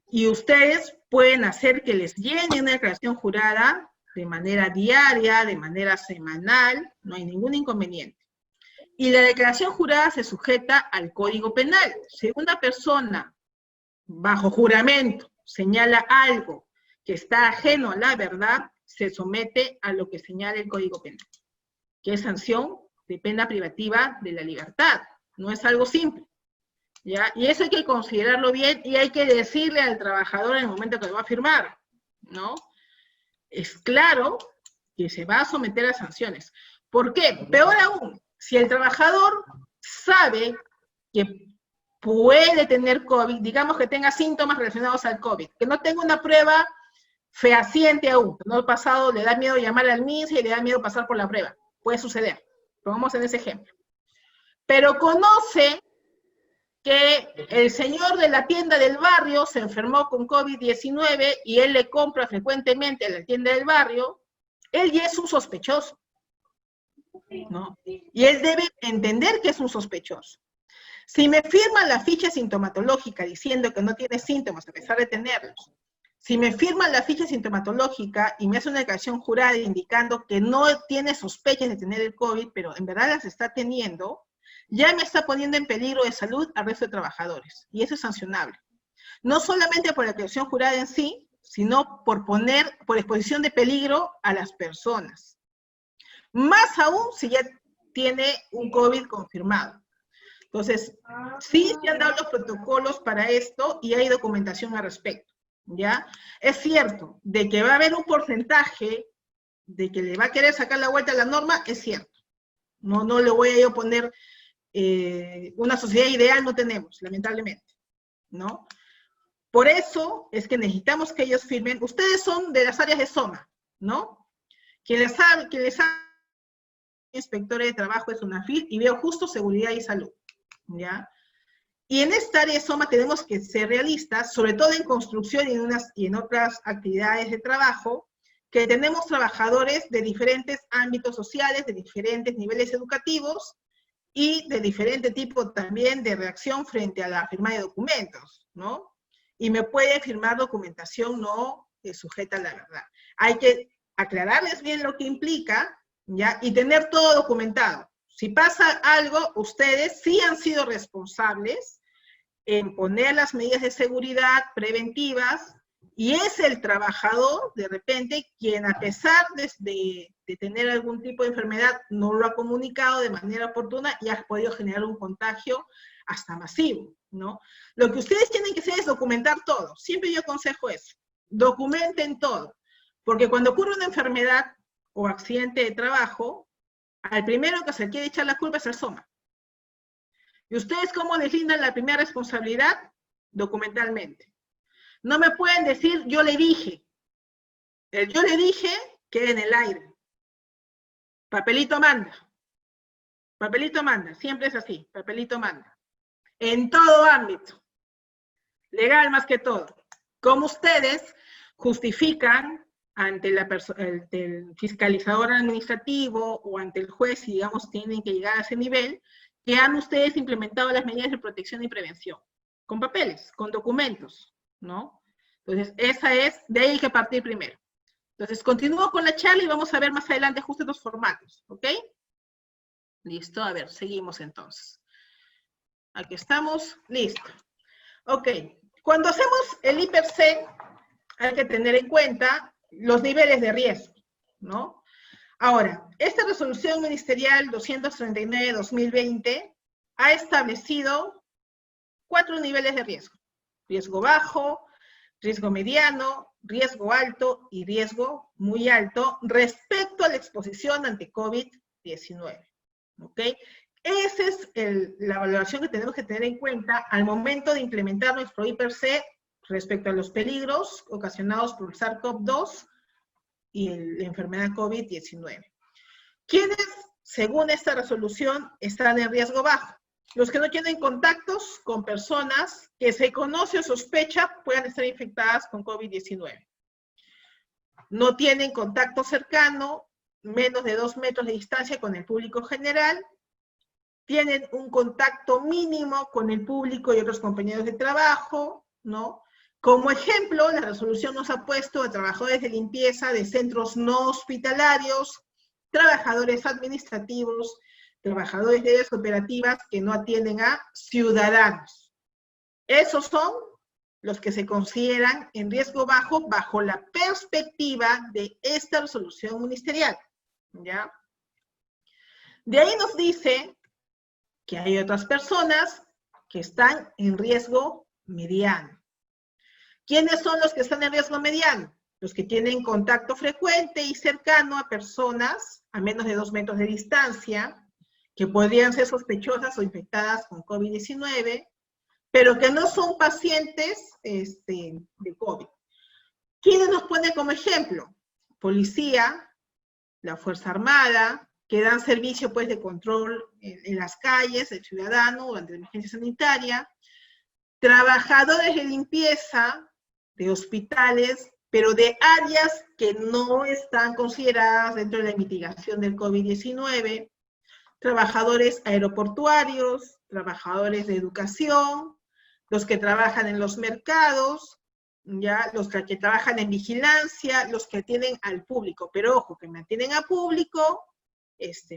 Y ustedes pueden hacer que les llene una declaración jurada de manera diaria, de manera semanal, no hay ningún inconveniente. Y la declaración jurada se sujeta al Código Penal. Si una persona, bajo juramento, señala algo que está ajeno a la verdad, se somete a lo que señala el Código Penal, que es sanción de pena privativa de la libertad. No es algo simple, ¿ya? Y eso hay que considerarlo bien y hay que decirle al trabajador en el momento que lo va a firmar, ¿no? Es claro que se va a someter a sanciones. ¿Por qué? Peor aún, si el trabajador sabe que puede tener COVID, digamos que tenga síntomas relacionados al COVID, que no tenga una prueba fehaciente aún, no ha pasado, le da miedo llamar al MINSA y le da miedo pasar por la prueba. Puede suceder. Pongamos en ese ejemplo. Pero conoce que el señor de la tienda del barrio se enfermó con COVID-19 y él le compra frecuentemente a la tienda del barrio, él ya es un sospechoso, ¿no? Y él debe entender que es un sospechoso. Si me firman la ficha sintomatológica diciendo que no tiene síntomas a pesar de tenerlos, si me firman la ficha sintomatológica y me hace una declaración jurada indicando que no tiene sospechas de tener el COVID, pero en verdad las está teniendo, ya me está poniendo en peligro de salud al resto de trabajadores, y eso es sancionable. No solamente por la declaración jurada en sí, sino por exposición de peligro a las personas. Más aún si ya tiene un COVID confirmado. Entonces, sí se han dado los protocolos para esto y hay documentación al respecto, ¿ya? Es cierto, de que va a haber un porcentaje de que le va a querer sacar la vuelta a la norma, es cierto. No le voy a yo poner una sociedad ideal, no tenemos, lamentablemente, ¿no? Por eso es que necesitamos que ellos firmen. Ustedes son de las áreas de SOMA, ¿no? Quien les sabe, inspectores de trabajo es UNAFIL y veo justo seguridad y salud, ¿ya? Y en esta área de SOMA tenemos que ser realistas, sobre todo en construcción y en otras actividades de trabajo, que tenemos trabajadores de diferentes ámbitos sociales, de diferentes niveles educativos y de diferente tipo también de reacción frente a la firma de documentos, ¿no? Y me puede firmar documentación no sujeta a la verdad. Hay que aclararles bien lo que implica, ¿ya? Y tener todo documentado. Si pasa algo, ustedes sí han sido responsables en poner las medidas de seguridad preventivas, y es el trabajador, de repente, quien a pesar de tener algún tipo de enfermedad, no lo ha comunicado de manera oportuna y ha podido generar un contagio hasta masivo, ¿no? Lo que ustedes tienen que hacer es documentar todo. Siempre yo aconsejo eso. Documenten todo. Porque cuando ocurre una enfermedad o accidente de trabajo, al primero que se quiere echar la culpa es el SOMA. ¿Y ustedes cómo deslindan la primera responsabilidad? Documentalmente. No me pueden decir, yo le dije. El yo le dije queda en el aire. Papelito manda. Papelito manda. Siempre es así. Papelito manda. En todo ámbito. Legal más que todo. Como ustedes justifican ante el fiscalizador administrativo o ante el juez, si digamos tienen que llegar a ese nivel, que han ustedes implementado las medidas de protección y prevención. Con papeles, con documentos, ¿no? Entonces, de ahí hay que partir primero. Entonces, continúo con la charla y vamos a ver más adelante justo los formatos, ¿ok? Listo, a ver, seguimos entonces. Aquí estamos, listo. Ok, cuando hacemos el IPRC, hay que tener en cuenta los niveles de riesgo, ¿no? Ahora, esta resolución ministerial 239-2020 ha establecido 4 niveles de riesgo. Riesgo bajo, riesgo mediano, riesgo alto y riesgo muy alto respecto a la exposición ante COVID-19. ¿Ok? Esa es la valoración que tenemos que tener en cuenta al momento de implementar nuestro IPRC respecto a los peligros ocasionados por SARS-CoV-2 y la enfermedad COVID-19. ¿Quiénes, según esta resolución, están en riesgo bajo? Los que no tienen contactos con personas que se conoce o sospecha puedan estar infectadas con COVID-19. No tienen contacto cercano, menos de 2 metros de distancia con el público general, tienen un contacto mínimo con el público y otros compañeros de trabajo, ¿no? Como ejemplo, la resolución nos ha puesto a trabajadores de limpieza de centros no hospitalarios, trabajadores administrativos, trabajadores de áreas operativas que no atienden a ciudadanos. Esos son los que se consideran en riesgo bajo la perspectiva de esta resolución ministerial, ¿ya? De ahí nos dice que hay otras personas que están en riesgo mediano. ¿Quiénes son los que están en riesgo mediano? Los que tienen contacto frecuente y cercano a personas a menos de 2 metros de distancia, que podrían ser sospechosas o infectadas con COVID-19, pero que no son pacientes de COVID. ¿Quiénes nos pone como ejemplo? Policía, la Fuerza Armada, que dan servicio pues, de control en las calles, del ciudadano durante la emergencia sanitaria, trabajadores de limpieza, de hospitales, pero de áreas que no están consideradas dentro de la mitigación del COVID-19, trabajadores aeroportuarios, trabajadores de educación, los que trabajan en los mercados, ¿ya? Los que trabajan en vigilancia, los que atienden al público, pero ojo, que mantienen a público,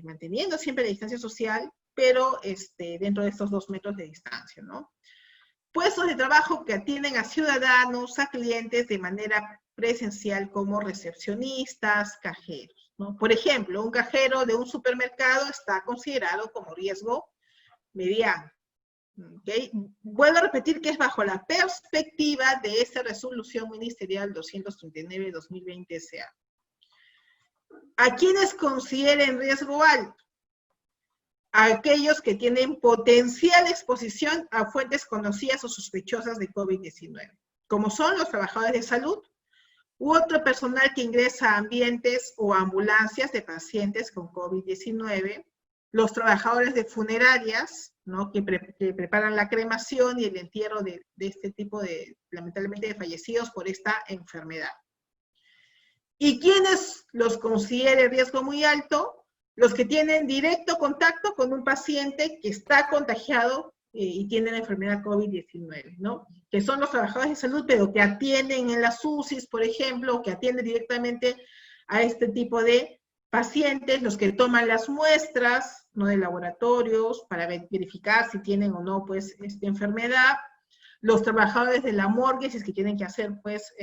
manteniendo siempre la distancia social, pero dentro de estos 2 metros de distancia, ¿no? Puestos de trabajo que atienden a ciudadanos, a clientes de manera presencial como recepcionistas, cajeros, ¿no? Por ejemplo, un cajero de un supermercado está considerado como riesgo mediano. ¿Okay? Vuelvo a repetir que es bajo la perspectiva de esta resolución ministerial 239-2020 SA. ¿A quienes consideren riesgo alto? A aquellos que tienen potencial exposición a fuentes conocidas o sospechosas de COVID-19, como son los trabajadores de salud u otro personal que ingresa a ambientes o ambulancias de pacientes con COVID-19, los trabajadores de funerarias, ¿no? que preparan la cremación y el entierro de este tipo de, lamentablemente, de fallecidos por esta enfermedad. ¿Y quiénes los considere riesgo muy alto? Los que tienen directo contacto con un paciente que está contagiado y tiene la enfermedad COVID-19, ¿no? Que son los trabajadores de salud, pero que atienden en las UCIs, por ejemplo, que atienden directamente a este tipo de pacientes, los que toman las muestras, ¿no? De laboratorios para verificar si tienen o no, pues, esta enfermedad, los trabajadores de la morgue, si es que tienen que hacer, pues,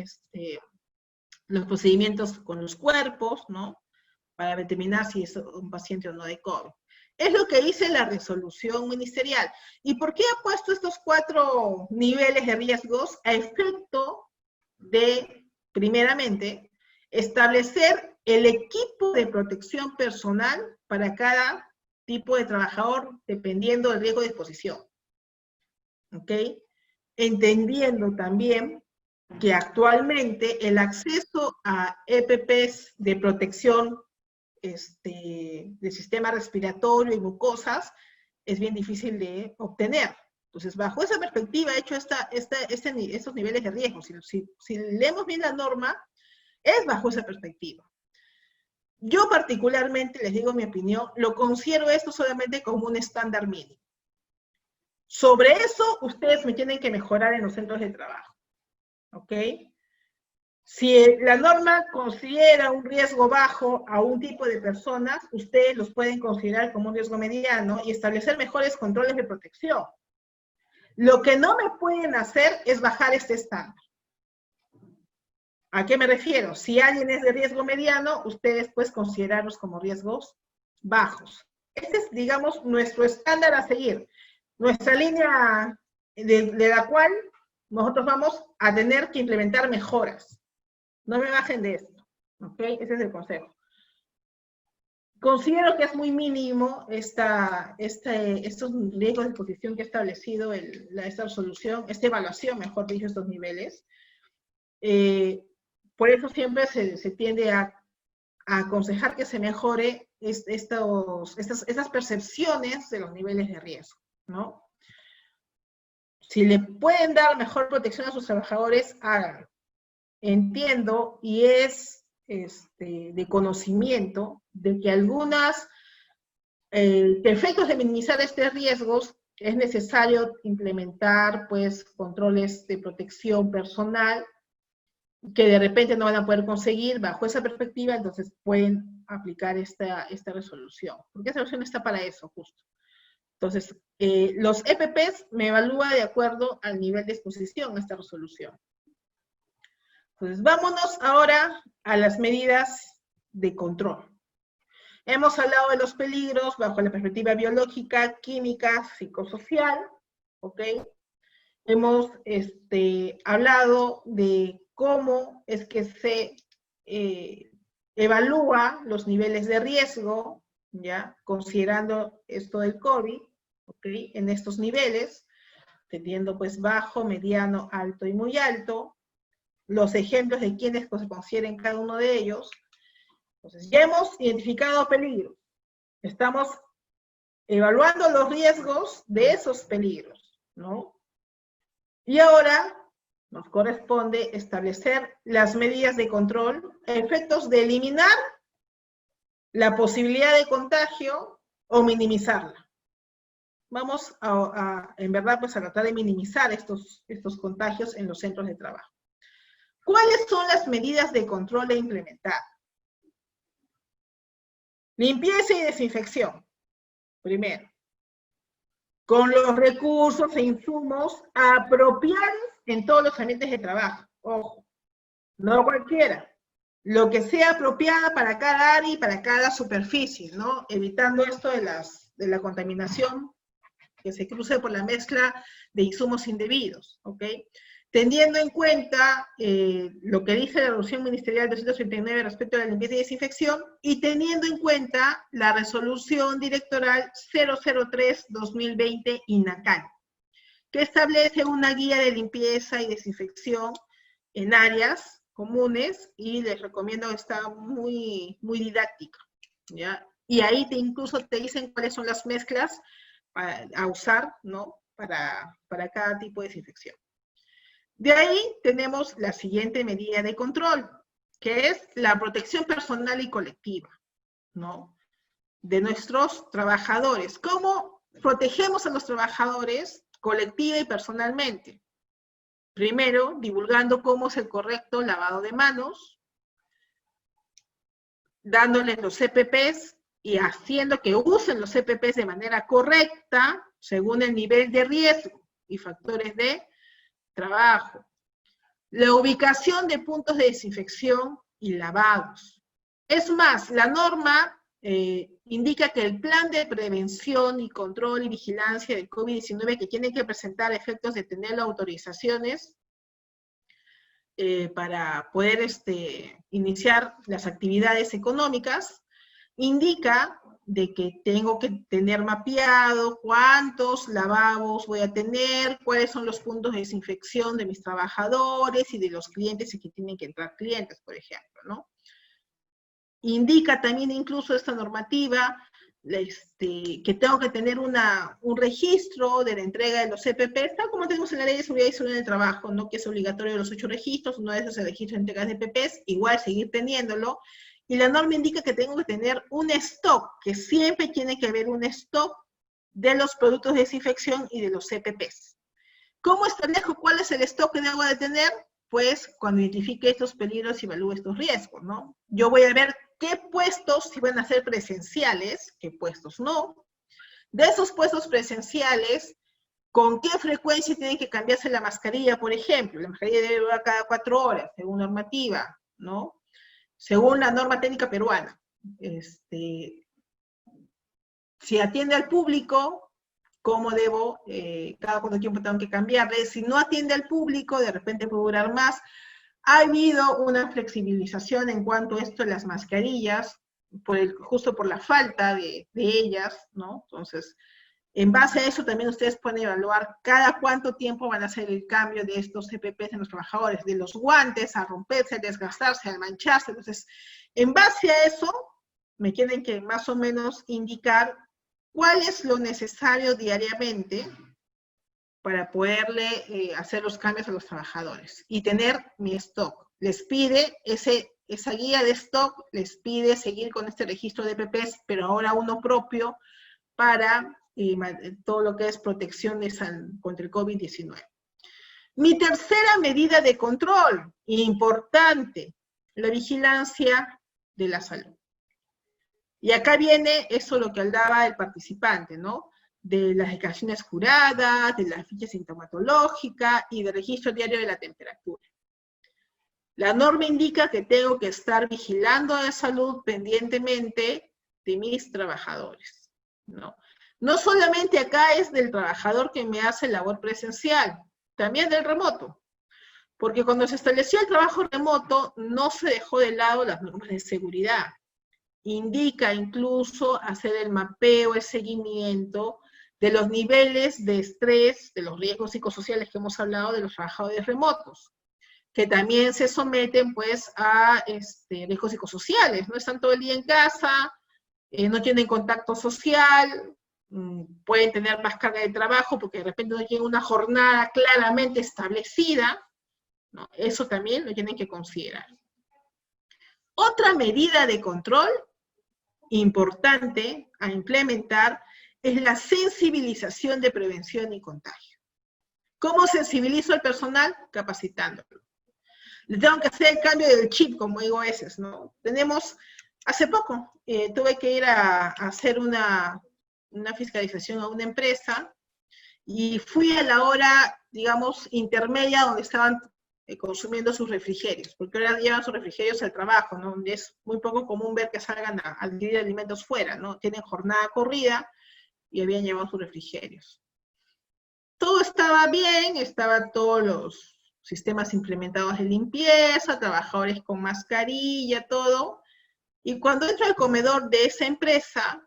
los procedimientos con los cuerpos, ¿no? Para determinar si es un paciente o no de COVID. Es lo que dice la resolución ministerial. ¿Y por qué ha puesto estos 4 niveles de riesgos? A efecto de, primeramente, establecer el equipo de protección personal para cada tipo de trabajador, dependiendo del riesgo de exposición. ¿Ok? Entendiendo también que actualmente el acceso a EPPs de protección del sistema respiratorio y mucosas es bien difícil de obtener. Entonces, bajo esa perspectiva he hecho estos niveles de riesgo. Si leemos bien la norma, es bajo esa perspectiva. Yo particularmente, les digo mi opinión, lo considero esto solamente como un estándar mínimo. Sobre eso, ustedes me tienen que mejorar en los centros de trabajo. ¿Ok? Si la norma considera un riesgo bajo a un tipo de personas, ustedes los pueden considerar como un riesgo mediano y establecer mejores controles de protección. Lo que no me pueden hacer es bajar este estándar. ¿A qué me refiero? Si alguien es de riesgo mediano, ustedes pueden considerarlos como riesgos bajos. Este es, digamos, nuestro estándar a seguir. Nuestra línea de la cual nosotros vamos a tener que implementar mejoras. No me bajen de esto, ¿ok? Ese es el consejo. Considero que es muy mínimo estos riesgos de exposición que ha establecido esta resolución, esta evaluación, mejor dicho, estos niveles. Por eso siempre se tiende a aconsejar que se mejore estas percepciones de los niveles de riesgo, ¿no? Si le pueden dar mejor protección a sus trabajadores, háganlo. Entiendo y es de conocimiento de que algunos efectos de minimizar estos riesgos es necesario implementar pues controles de protección personal que de repente no van a poder conseguir bajo esa perspectiva, entonces pueden aplicar esta resolución, porque esta resolución está para eso justo. Entonces, los EPPs me evalúa de acuerdo al nivel de exposición a esta resolución. Entonces, vámonos ahora a las medidas de control. Hemos hablado de los peligros bajo la perspectiva biológica, química, psicosocial, ¿ok? Hemos hablado de cómo es que se evalúa los niveles de riesgo, ¿ya? Considerando esto del COVID, ¿ok? En estos niveles, teniendo pues bajo, mediano, alto y muy alto, los ejemplos de quienes se consideren cada uno de ellos. Entonces, ya hemos identificado peligros. Estamos evaluando los riesgos de esos peligros, ¿no? Y ahora nos corresponde establecer las medidas de control a efectos de eliminar la posibilidad de contagio o minimizarla. Vamos en verdad, pues a tratar de minimizar estos contagios en los centros de trabajo. ¿Cuáles son las medidas de control a implementar? Limpieza y desinfección, primero. con los recursos e insumos apropiados en todos los ambientes de trabajo. Ojo, no cualquiera. Lo que sea apropiada para cada área y para cada superficie, ¿no? Evitando esto de la contaminación que se cruce por la mezcla de insumos indebidos, ¿ok? Teniendo en cuenta lo que dice la resolución ministerial 239 respecto a la limpieza y desinfección, y teniendo en cuenta la resolución directoral 003-2020 INACAN, que establece una guía de limpieza y desinfección en áreas comunes, y les recomiendo, está muy, muy didáctica, ¿ya? Y ahí incluso te dicen cuáles son las mezclas a usar, ¿no? Para cada tipo de desinfección. De ahí tenemos la siguiente medida de control, que es la protección personal y colectiva, ¿no? De nuestros trabajadores. ¿Cómo protegemos a los trabajadores colectiva y personalmente? Primero, divulgando cómo es el correcto lavado de manos, dándoles los CPPs y haciendo que usen los CPPs de manera correcta, según el nivel de riesgo y factores de trabajo. La ubicación de puntos de desinfección y lavados. Es más, la norma indica que el plan de prevención y control y vigilancia del COVID-19, que tiene que presentar efectos de tener las autorizaciones para poder iniciar las actividades económicas, indica de que tengo que tener mapeado cuántos lavabos voy a tener, cuáles son los puntos de desinfección de mis trabajadores y de los clientes, y que tienen que entrar clientes, por ejemplo, ¿no? Indica también incluso esta normativa que tengo que tener un registro de la entrega de los CPP, tal como tenemos en la Ley de Seguridad y Salud en el Trabajo, ¿no? Que es obligatorio los 8 registros, uno de esos es el registro de entregas de PPs, igual seguir teniéndolo. Y la norma indica que tengo que tener un stock, que siempre tiene que haber un stock de los productos de desinfección y de los CPPs. ¿Cómo establezco cuál es el stock que debo de tener? Pues cuando identifique estos peligros y evalúe estos riesgos, ¿no? Yo voy a ver qué puestos si van a ser presenciales, qué puestos no. De esos puestos presenciales, ¿con qué frecuencia tiene que cambiarse la mascarilla, por ejemplo? La mascarilla debe durar cada 4 horas, según normativa, ¿no? Según la norma técnica peruana. Si atiende al público, ¿cómo debo, cada cuánto tiempo tengo que cambiarle? Si no atiende al público, de repente puede durar más. Ha habido una flexibilización en cuanto a esto de las mascarillas, justo por la falta de ellas, ¿no? Entonces, en base a eso también ustedes pueden evaluar cada cuánto tiempo van a hacer el cambio de estos CPPs en los trabajadores, de los guantes a romperse, a desgastarse, a mancharse. Entonces, en base a eso, me tienen que más o menos indicar cuál es lo necesario diariamente para poderle hacer los cambios a los trabajadores y tener mi stock. Les pide esa guía de stock, les pide seguir con este registro de PPs, pero ahora uno propio para todo lo que es protección contra el COVID-19. Mi tercera medida de control, importante, la vigilancia de la salud. Y acá viene eso lo que hablaba el participante, ¿no? De las declaraciones juradas, de la ficha sintomatológica y del registro diario de la temperatura. La norma indica que tengo que estar vigilando la salud pendientemente de mis trabajadores, ¿no? No solamente acá es del trabajador que me hace labor presencial, también del remoto. Porque cuando se estableció el trabajo remoto, no se dejó de lado las normas de seguridad. Indica incluso hacer el mapeo, el seguimiento de los niveles de estrés, de los riesgos psicosociales que hemos hablado de los trabajadores remotos, que también se someten pues a riesgos psicosociales, no están todo el día en casa, no tienen contacto social, pueden tener más carga de trabajo porque de repente no tienen una jornada claramente establecida, ¿no? Eso también lo tienen que considerar. Otra medida de control importante a implementar es la sensibilización de prevención y contagio. ¿Cómo sensibilizo al personal? Capacitándolo. Le tengo que hacer el cambio del chip, como digo a veces, ¿no? Hace poco, tuve que ir a hacer una fiscalización a una empresa y fui a la hora, digamos, intermedia donde estaban consumiendo sus refrigerios, porque ahora llevan sus refrigerios al trabajo, ¿no? Es muy poco común ver que salgan a adquirir alimentos fuera, ¿no? Tienen jornada corrida y habían llevado sus refrigerios. Todo estaba bien, estaban todos los sistemas implementados de limpieza, trabajadores con mascarilla, todo. Y cuando entro al comedor de esa empresa,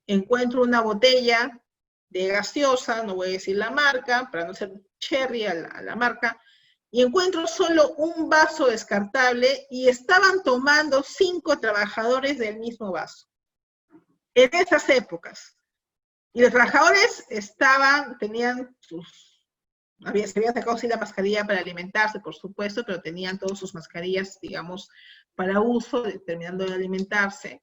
encuentro una botella de gaseosa, no voy a decir la marca, para no ser cherry a la marca, y encuentro solo un vaso descartable y estaban tomando 5 trabajadores del mismo vaso. En esas épocas. Y los trabajadores tenían se habían sacado sí la mascarilla para alimentarse, por supuesto, pero tenían todas sus mascarillas, digamos, para uso, terminando de alimentarse.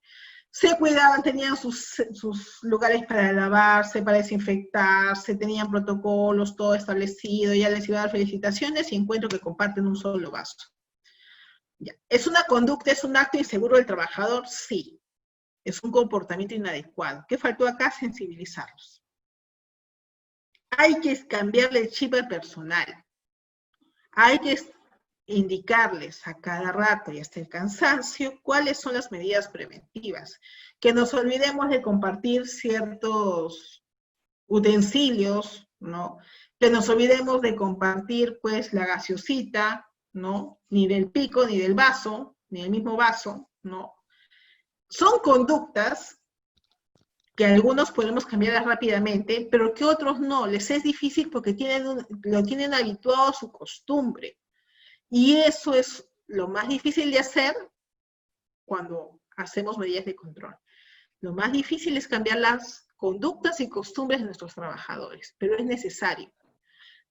Se cuidaban, tenían sus lugares para lavarse, para desinfectarse, tenían protocolos, todo establecido, ya les iba a dar felicitaciones y encuentro que comparten un solo vaso. Ya. ¿Es una conducta, es un acto inseguro del trabajador? Sí. Es un comportamiento inadecuado. ¿Qué faltó acá? Sensibilizarlos. Hay que cambiarle el chip al personal. Hay que indicarles a cada rato y hasta el cansancio cuáles son las medidas preventivas. Que nos olvidemos de compartir ciertos utensilios, ¿no? Que nos olvidemos de compartir, pues, la gaseosita, ¿no? Ni del pico, ni del vaso, ni del mismo vaso, ¿no? Son conductas que algunos podemos cambiar rápidamente, pero que otros no. Les es difícil porque lo tienen habituado a su costumbre. Y eso es lo más difícil de hacer cuando hacemos medidas de control. Lo más difícil es cambiar las conductas y costumbres de nuestros trabajadores, pero es necesario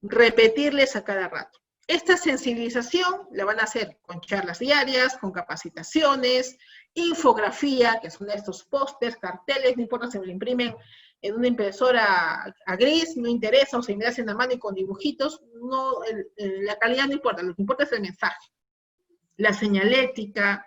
repetirles a cada rato. Esta sensibilización la van a hacer con charlas diarias, con capacitaciones, infografía, que son estos pósters, carteles, no importa si me lo imprimen en una impresora a gris, no interesa, o si me hacen a mano y con dibujitos, no, la calidad no importa, lo que importa es el mensaje. La señalética,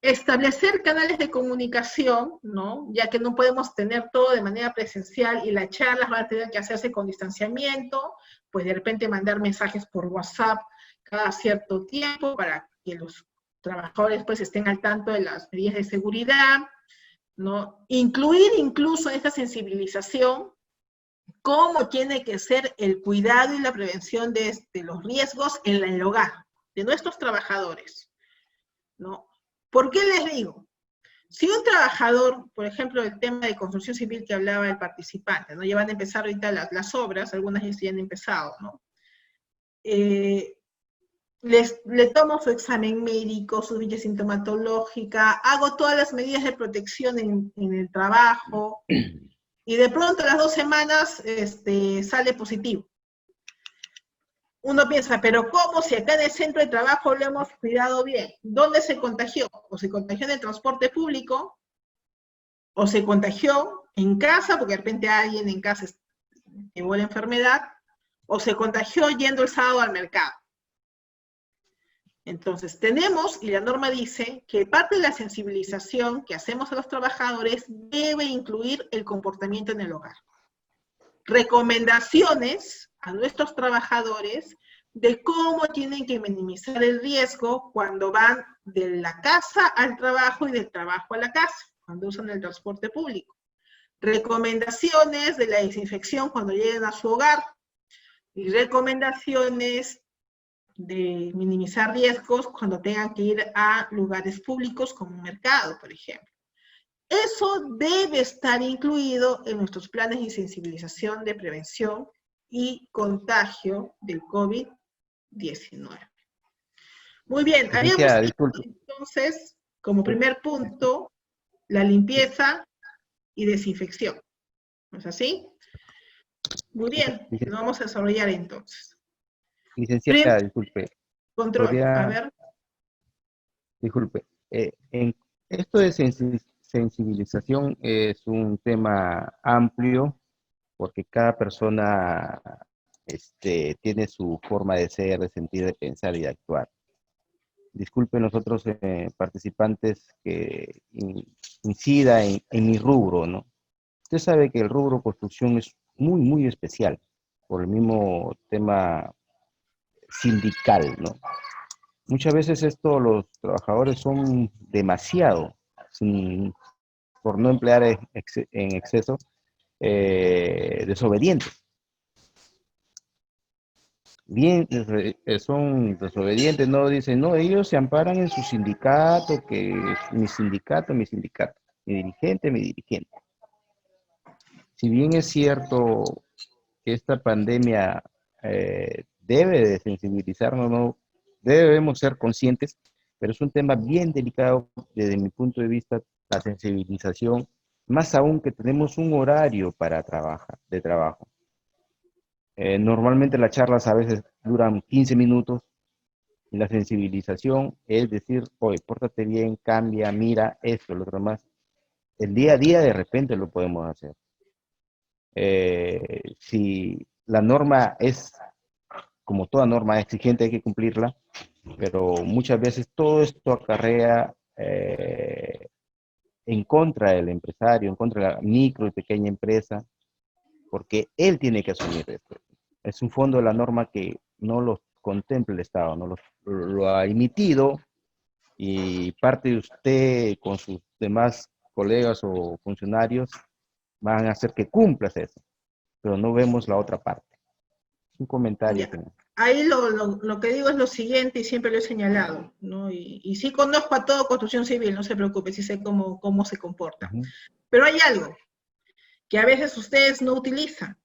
establecer canales de comunicación, ¿no? Ya que no podemos tener todo de manera presencial y las charlas van a tener que hacerse con distanciamiento, pues de repente mandar mensajes por WhatsApp cada cierto tiempo para que los trabajadores pues estén al tanto de las medidas de seguridad, ¿no? Incluir incluso esta sensibilización cómo tiene que ser el cuidado y la prevención de los riesgos en el hogar de nuestros trabajadores, ¿no? ¿Por qué les digo? Si un trabajador, por ejemplo, el tema de construcción civil que hablaba el participante, ¿no? Ya van a empezar ahorita las obras, algunas ya han empezado, ¿no? Le tomo su examen médico, su ficha sintomatológica, hago todas las medidas de protección en el trabajo, y de pronto a las 2 semanas sale positivo. Uno piensa, pero ¿cómo si acá en el centro de trabajo lo hemos cuidado bien? ¿Dónde se contagió? O se contagió en el transporte público, o se contagió en casa, porque de repente alguien en casa llevó la enfermedad, o se contagió yendo el sábado al mercado. Entonces tenemos, y la norma dice, que parte de la sensibilización que hacemos a los trabajadores debe incluir el comportamiento en el hogar. Recomendaciones a nuestros trabajadores de cómo tienen que minimizar el riesgo cuando van de la casa al trabajo y del trabajo a la casa, cuando usan el transporte público. Recomendaciones de la desinfección cuando lleguen a su hogar y recomendaciones de minimizar riesgos cuando tengan que ir a lugares públicos como un mercado, por ejemplo. Eso debe estar incluido en nuestros planes de sensibilización de prevención y contagio del COVID-19. Muy bien, habíamos entonces, como primer punto, la limpieza y desinfección. ¿No es así? Muy bien, lo vamos a desarrollar entonces. Licenciada, disculpe. Control, a ver. Disculpe. Esto de sensibilización es un tema amplio porque cada persona tiene su forma de ser, de sentir, de pensar y de actuar. Disculpe nosotros participantes que incida en mi rubro, ¿no? Usted sabe que el rubro construcción es muy, muy especial. por el mismo tema sindical, ¿no? Muchas veces esto los trabajadores son demasiado, sin, por no emplear en exceso, desobedientes. Bien, son desobedientes, no dicen, no, ellos se amparan en su sindicato, que es mi sindicato, mi dirigente. Si bien es cierto que esta pandemia debe de sensibilizarnos, no debemos ser conscientes, pero es un tema bien delicado desde mi punto de vista, la sensibilización, más aún que tenemos un horario para trabajar, de trabajo. Normalmente las charlas a veces duran 15 minutos y la sensibilización es decir, oye, pórtate bien, cambia, mira esto, lo otro más. El día a día de repente lo podemos hacer. Si la norma es, como toda norma exigente, hay que cumplirla, pero muchas veces todo esto acarrea en contra del empresario, en contra de la micro y pequeña empresa, porque él tiene que asumir esto. Es un fondo de la norma que no lo contempla el Estado, no lo ha emitido y parte de usted con sus demás colegas o funcionarios van a hacer que cumplas eso, pero no vemos la otra parte. Un comentario. Ya. Ahí lo que digo es lo siguiente, y siempre lo he señalado, ¿no? Y sí conozco a todo construcción civil, no se preocupe, sí sé cómo se comporta. Pero hay algo que a veces ustedes no utilizan,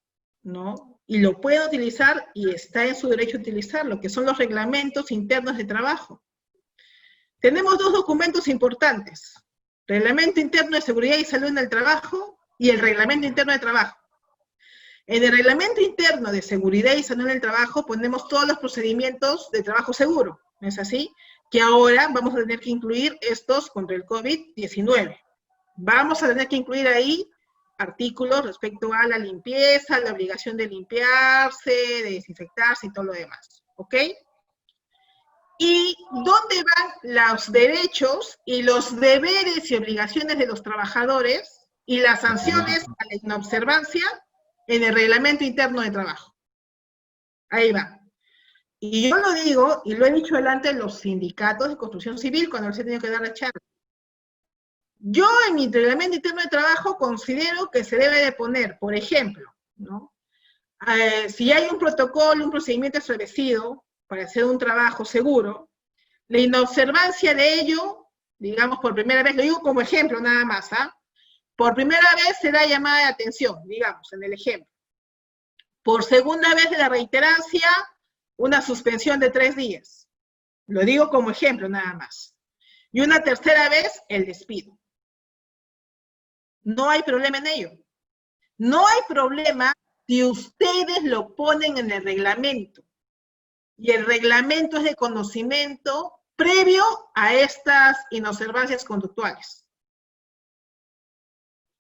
¿no? Y lo pueden utilizar y está en su derecho a utilizarlo, que son los reglamentos internos de trabajo. Tenemos dos documentos importantes: Reglamento Interno de Seguridad y Salud en el Trabajo y el Reglamento Interno de Trabajo. En el Reglamento Interno de Seguridad y Salud en el Trabajo ponemos todos los procedimientos de trabajo seguro, ¿no es así? Que ahora vamos a tener que incluir estos contra el COVID-19. Vamos a tener que incluir ahí artículos respecto a la limpieza, la obligación de limpiarse, de desinfectarse y todo lo demás, ¿ok? ¿Y dónde van los derechos y los deberes y obligaciones de los trabajadores y las sanciones a la inobservancia? En el Reglamento Interno de Trabajo. Ahí va. Y yo lo digo, y lo he dicho delante de los sindicatos de construcción civil cuando les he tenido que dar la charla. Yo en mi Reglamento Interno de Trabajo considero que se debe de poner, por ejemplo, ¿no? Si hay un protocolo, un procedimiento establecido para hacer un trabajo seguro, la inobservancia de ello, digamos por primera vez, lo digo como ejemplo nada más, ¿ah? Por primera vez será llamada de atención, digamos, en el ejemplo. Por segunda vez de la reiterancia, una suspensión de 3 días. Lo digo como ejemplo nada más. Y una tercera vez, el despido. No hay problema en ello. No hay problema si ustedes lo ponen en el reglamento. Y el reglamento es de conocimiento previo a estas inobservancias conductuales.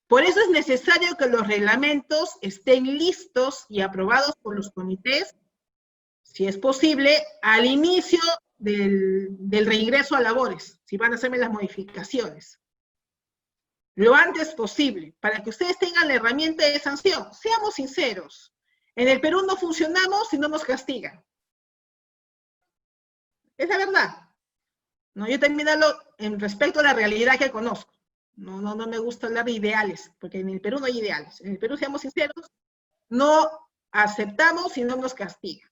Por eso es necesario que los reglamentos estén listos y aprobados por los comités, si es posible, al inicio del reingreso a labores, si van a hacerme las modificaciones. Lo antes posible, para que ustedes tengan la herramienta de sanción. Seamos sinceros, en el Perú no funcionamos si no nos castigan. Es la verdad. ¿No? Yo también hablo en respecto a la realidad que conozco. No me gusta hablar de ideales, porque en el Perú no hay ideales. En el Perú, seamos sinceros, no aceptamos si no nos castigan.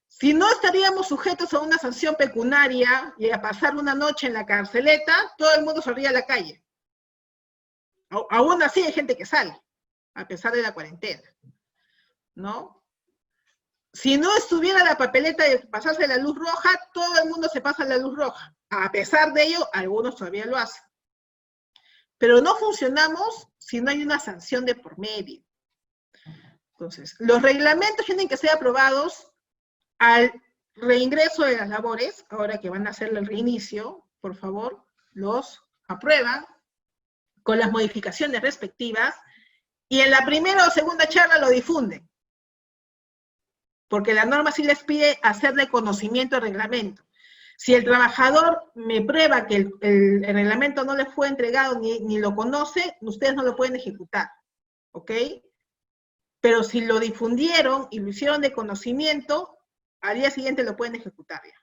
Si no estaríamos sujetos a una sanción pecuniaria y a pasar una noche en la carceleta, todo el mundo saldría a la calle. Aún así hay gente que sale, a pesar de la cuarentena, ¿no? Si no estuviera la papeleta de pasarse la luz roja, todo el mundo se pasa la luz roja. A pesar de ello, algunos todavía lo hacen. Pero no funcionamos si no hay una sanción de por medio. Entonces, los reglamentos tienen que ser aprobados al reingreso de las labores, ahora que van a hacer el reinicio, por favor, los aprueban con las modificaciones respectivas, y en la primera o segunda charla lo difunden, porque la norma sí les pide hacer de conocimiento el reglamento. Si el trabajador me prueba que el reglamento no le fue entregado ni lo conoce, ustedes no lo pueden ejecutar, ¿ok? pero si lo difundieron y lo hicieron de conocimiento, al día siguiente lo pueden ejecutar ya.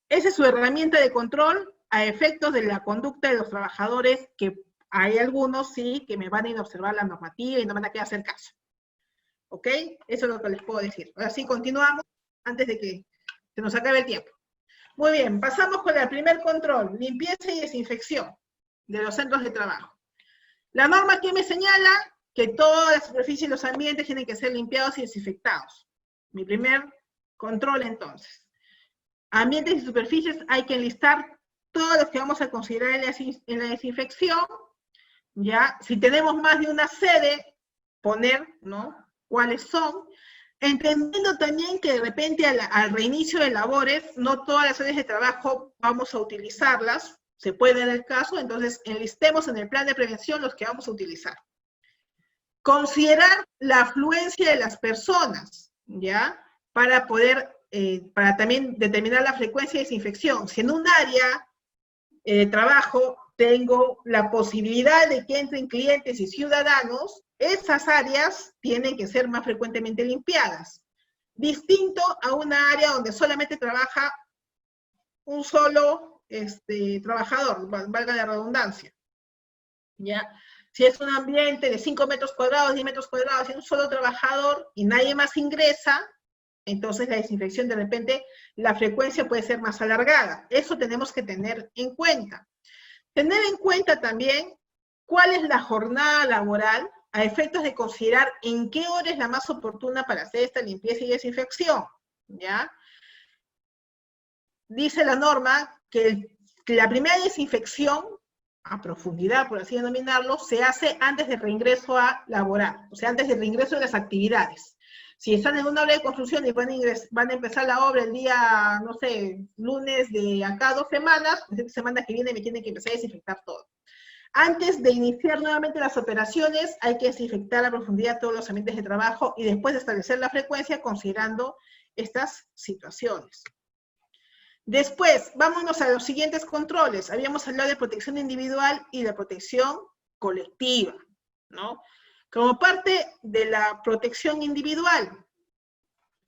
Esa es su herramienta de control a efectos de la conducta de los trabajadores, que hay algunos sí que me van a ir a observar la normativa y no van a querer hacer caso. ¿Ok? Eso es lo que les puedo decir. Ahora sí, continuamos antes de que se nos acabe el tiempo. Muy bien, pasamos con el primer control, limpieza y desinfección de los centros de trabajo. La norma aquí me señala que todas las superficies y los ambientes tienen que ser limpiados y desinfectados. Mi primer control entonces. Ambientes y superficies hay que enlistar todos los que vamos a considerar en la desinfección, ¿ya? Si tenemos más de una sede, poner, ¿no?, cuáles son, entendiendo también que de repente al reinicio de labores, no todas las sedes de trabajo vamos a utilizarlas, se puede dar el caso, entonces enlistemos en el plan de prevención los que vamos a utilizar. Considerar la afluencia de las personas, ¿ya?, para poder, para también determinar la frecuencia de desinfección. Si en un área de trabajo tengo la posibilidad de que entren clientes y ciudadanos, esas áreas tienen que ser más frecuentemente limpiadas. Distinto a una área donde solamente trabaja un solo trabajador, valga la redundancia. ¿Ya? Si es un ambiente de 5 metros cuadrados, 10 metros cuadrados, y un solo trabajador y nadie más ingresa, entonces la desinfección de repente, la frecuencia puede ser más alargada. Eso tenemos que tener en cuenta. Tener en cuenta también cuál es la jornada laboral a efectos de considerar en qué hora es la más oportuna para hacer esta limpieza y desinfección, ¿ya? Dice la norma que la primera desinfección, a profundidad, por así denominarlo, se hace antes del reingreso a laborar, o sea, antes del reingreso de las actividades. Si están en una obra de construcción y van a empezar la obra el día, no sé, lunes de acá 2 semanas, pues esta semana que viene me tienen que empezar a desinfectar todo. Antes de iniciar nuevamente las operaciones, hay que desinfectar a profundidad todos los ambientes de trabajo y después de establecer la frecuencia considerando estas situaciones. Después, vámonos a los siguientes controles. Habíamos hablado de protección individual y de protección colectiva, ¿no? Como parte de la protección individual,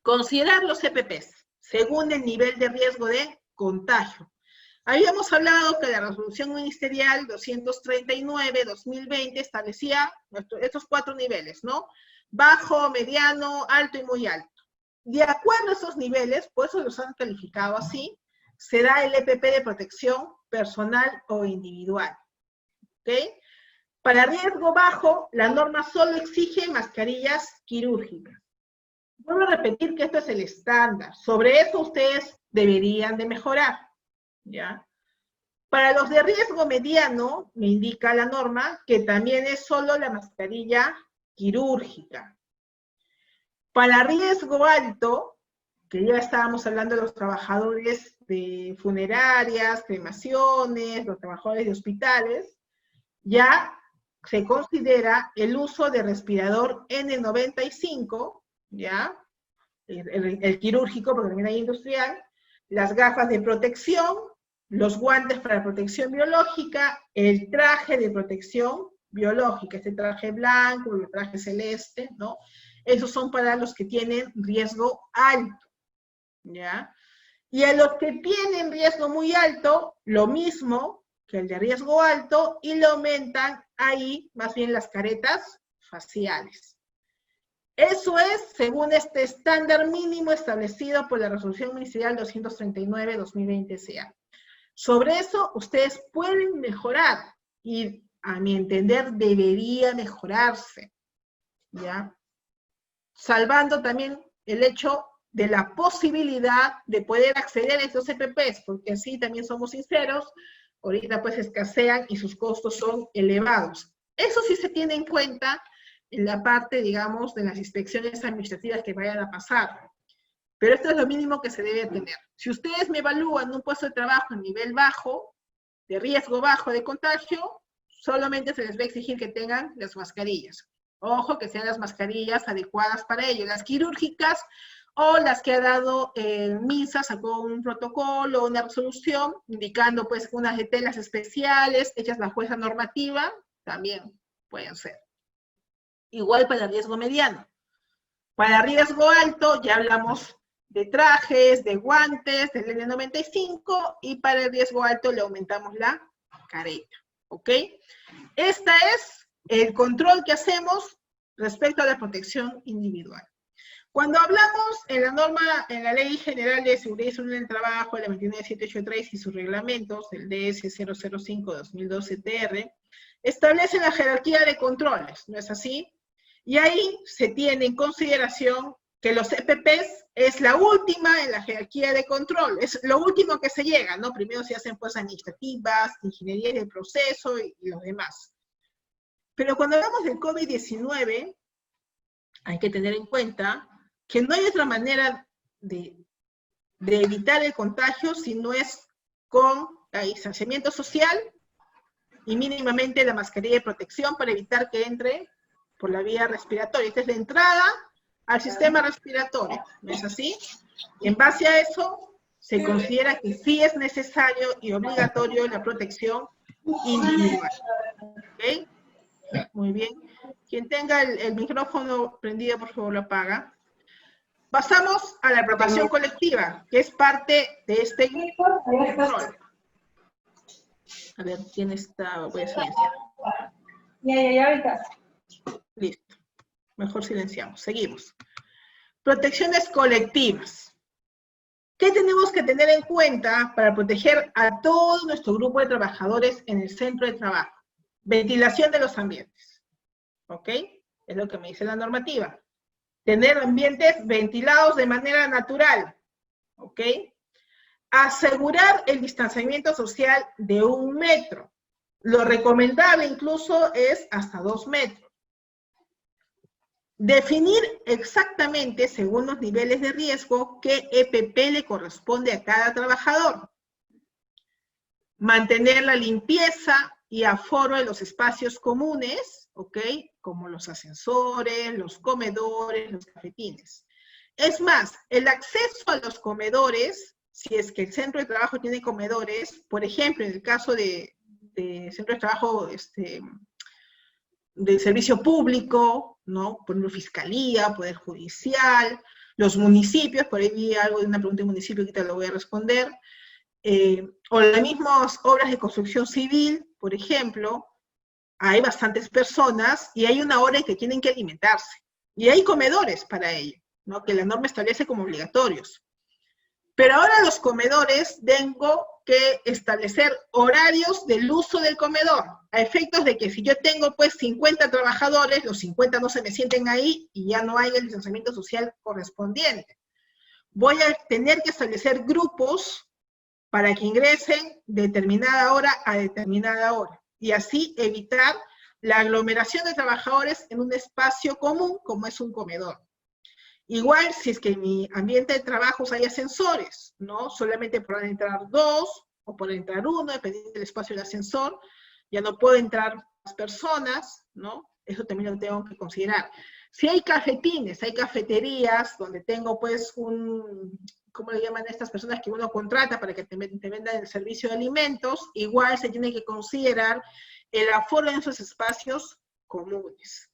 considerar los EPPs según el nivel de riesgo de contagio. Habíamos hablado que la resolución ministerial 239-2020 establecía estos 4 niveles, ¿no? Bajo, mediano, alto y muy alto. De acuerdo a esos niveles, por eso los han calificado así, se da el EPP de protección personal o individual. ¿Ok? Para riesgo bajo, la norma solo exige mascarillas quirúrgicas. Vuelvo a repetir que esto es el estándar. Sobre eso ustedes deberían de mejorar, ¿ya? Para los de riesgo mediano, me indica la norma que también es solo la mascarilla quirúrgica. Para riesgo alto, que ya estábamos hablando de los trabajadores de funerarias, cremaciones, los trabajadores de hospitales, ya se considera el uso de respirador N95, ¿ya? El quirúrgico, porque también hay industrial, las gafas de protección, los guantes para protección biológica, el traje de protección biológica, este traje blanco, el traje celeste, ¿no? Esos son para los que tienen riesgo alto, ¿ya? Y a los que tienen riesgo muy alto, lo mismo que el de riesgo alto, y le aumentan ahí más bien las caretas faciales. Eso es según este estándar mínimo establecido por la resolución ministerial 239-2020 CA. Sobre eso ustedes pueden mejorar, y a mi entender debería mejorarse, ¿ya? Salvando también el hecho de la posibilidad de poder acceder a estos EPPs, porque así también somos sinceros, ahorita pues escasean y sus costos son elevados. Eso sí se tiene en cuenta en la parte, digamos, de las inspecciones administrativas que vayan a pasar. Pero esto es lo mínimo que se debe tener. Si ustedes me evalúan un puesto de trabajo en nivel bajo, de riesgo bajo de contagio, solamente se les va a exigir que tengan las mascarillas. Ojo, que sean las mascarillas adecuadas para ello. Las quirúrgicas o las que ha dado MINSA, sacó un protocolo, una resolución, indicando pues unas de telas especiales, hechas bajo esa normativa, también pueden ser. Igual para riesgo mediano. Para riesgo alto ya hablamos de trajes, de guantes, del N95, y para el riesgo alto le aumentamos la careta, ¿ok? Este es el control que hacemos respecto a la protección individual. Cuando hablamos en la norma, en la Ley General de Seguridad y Salud en el Trabajo, la 29783 y sus reglamentos, el DS 005-2012-TR, establece la jerarquía de controles, ¿no es así? Y ahí se tiene en consideración que los EPPs es la última en la jerarquía de control, es lo último que se llega, ¿no? Primero se hacen pues administrativas, ingeniería del proceso y los demás. Pero cuando hablamos del COVID-19, hay que tener en cuenta que no hay otra manera de evitar el contagio si no es con el distanciamiento social y mínimamente la mascarilla de protección para evitar que entre por la vía respiratoria. Esta es la entrada al sistema respiratorio, ¿no es así? Y en base a eso, se considera que sí es necesario y obligatorio la protección individual. ¿Ok? Muy bien. Quien tenga el micrófono prendido, por favor, lo apaga. Pasamos a la apropiación colectiva, que es parte de este control. A ver, ¿quién está? Voy a silenciar. Ya, ahorita. Listo. Mejor silenciamos. Seguimos. Protecciones colectivas. ¿Qué tenemos que tener en cuenta para proteger a todo nuestro grupo de trabajadores en el centro de trabajo? Ventilación de los ambientes. ¿Ok? Es lo que me dice la normativa. Tener ambientes ventilados de manera natural. ¿Ok? Asegurar el distanciamiento social de 1 metro. Lo recomendable incluso es hasta 2 metros. Definir exactamente, según los niveles de riesgo, qué EPP le corresponde a cada trabajador. Mantener la limpieza y aforo de los espacios comunes, ¿ok? Como los ascensores, los comedores, los cafetines. Es más, el acceso a los comedores, si es que el centro de trabajo tiene comedores, por ejemplo, en el caso de centro de trabajo de servicio público, ¿no? Por ejemplo, Fiscalía, Poder Judicial, los municipios, por ahí vi algo de una pregunta de municipio que te lo voy a responder, o las mismas obras de construcción civil, por ejemplo, hay bastantes personas y hay una hora en que tienen que alimentarse. Y hay comedores para ello, ¿no? Que la norma establece como obligatorios. Pero ahora los comedores tengo que establecer horarios del uso del comedor, a efectos de que si yo tengo pues 50 trabajadores, los 50 no se me sienten ahí y ya no hay el distanciamiento social correspondiente. Voy a tener que establecer grupos para que ingresen de determinada hora a determinada hora, y así evitar la aglomeración de trabajadores en un espacio común como es un comedor. Igual si es que en mi ambiente de trabajo hay ascensores, ¿no? Solamente podrán entrar 2 o podrán entrar 1, dependiendo del espacio del ascensor. Ya no puedo entrar más personas, ¿no? Eso también lo tengo que considerar. Si hay cafetines, hay cafeterías donde tengo pues ¿cómo le llaman a estas personas que uno contrata para que te vendan el servicio de alimentos? Igual se tiene que considerar el aforo en esos espacios comunes.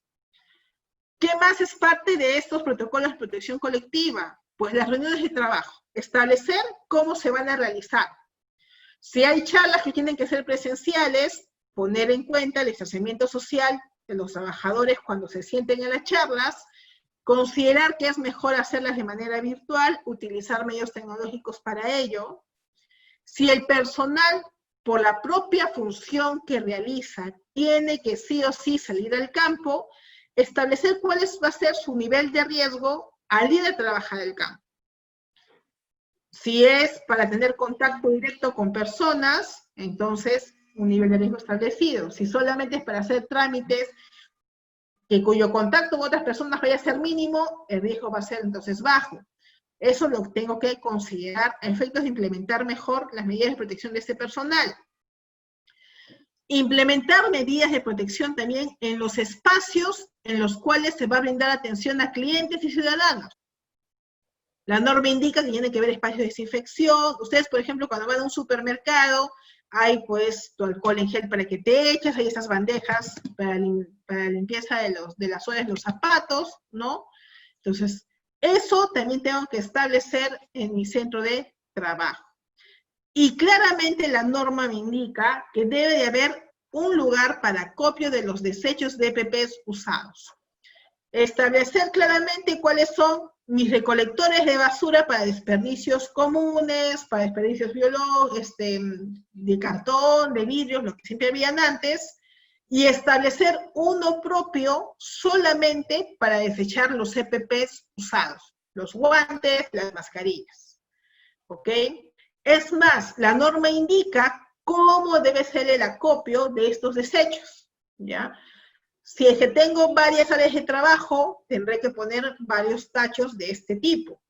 ¿Qué más es parte de estos protocolos de protección colectiva? Pues las reuniones de trabajo. Establecer cómo se van a realizar. Si hay charlas que tienen que ser presenciales, poner en cuenta el distanciamiento social de los trabajadores cuando se sienten en las charlas, considerar que es mejor hacerlas de manera virtual, utilizar medios tecnológicos para ello. Si el personal, por la propia función que realiza, tiene que sí o sí salir al campo, establecer cuál va a ser su nivel de riesgo al ir a trabajar el campo. Si es para tener contacto directo con personas, entonces un nivel de riesgo establecido. Si solamente es para hacer trámites cuyo contacto con otras personas vaya a ser mínimo, el riesgo va a ser entonces bajo. Eso lo tengo que considerar a efectos de implementar mejor las medidas de protección de este personal. Implementar medidas de protección también en los espacios en los cuales se va a brindar atención a clientes y ciudadanos. La norma indica que tiene que haber espacios de desinfección. Ustedes, por ejemplo, cuando van a un supermercado, hay pues tu alcohol en gel para que te eches, hay esas bandejas para limpieza de las suelas de los zapatos, ¿no? Entonces, eso también tengo que establecer en mi centro de trabajo. Y claramente la norma me indica que debe de haber un lugar para acopio de los desechos de EPPs usados. Establecer claramente cuáles son mis recolectores de basura para desperdicios comunes, para desperdicios biológicos, de cartón, de vidrio, lo que siempre habían antes, y establecer uno propio solamente para desechar los EPPs usados, los guantes, las mascarillas, ¿ok? Es más, la norma indica cómo debe ser el acopio de estos desechos, ¿ya? Si es que tengo varias áreas de trabajo, tendré que poner varios tachos de este tipo.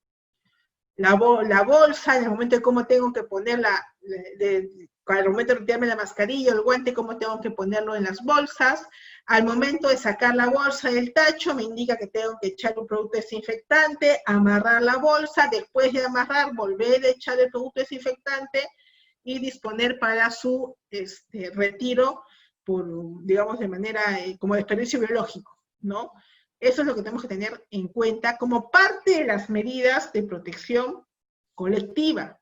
La bolsa, en el momento de cómo tengo que ponerla, al momento de retirarme la mascarilla, el guante, cómo tengo que ponerlo en las bolsas. Al momento de sacar la bolsa del tacho, me indica que tengo que echar un producto desinfectante, amarrar la bolsa, después de amarrar, volver a echar el producto desinfectante y disponer para su retiro, digamos, de manera como desperdicio biológico, ¿no? Eso es lo que tenemos que tener en cuenta como parte de las medidas de protección colectiva.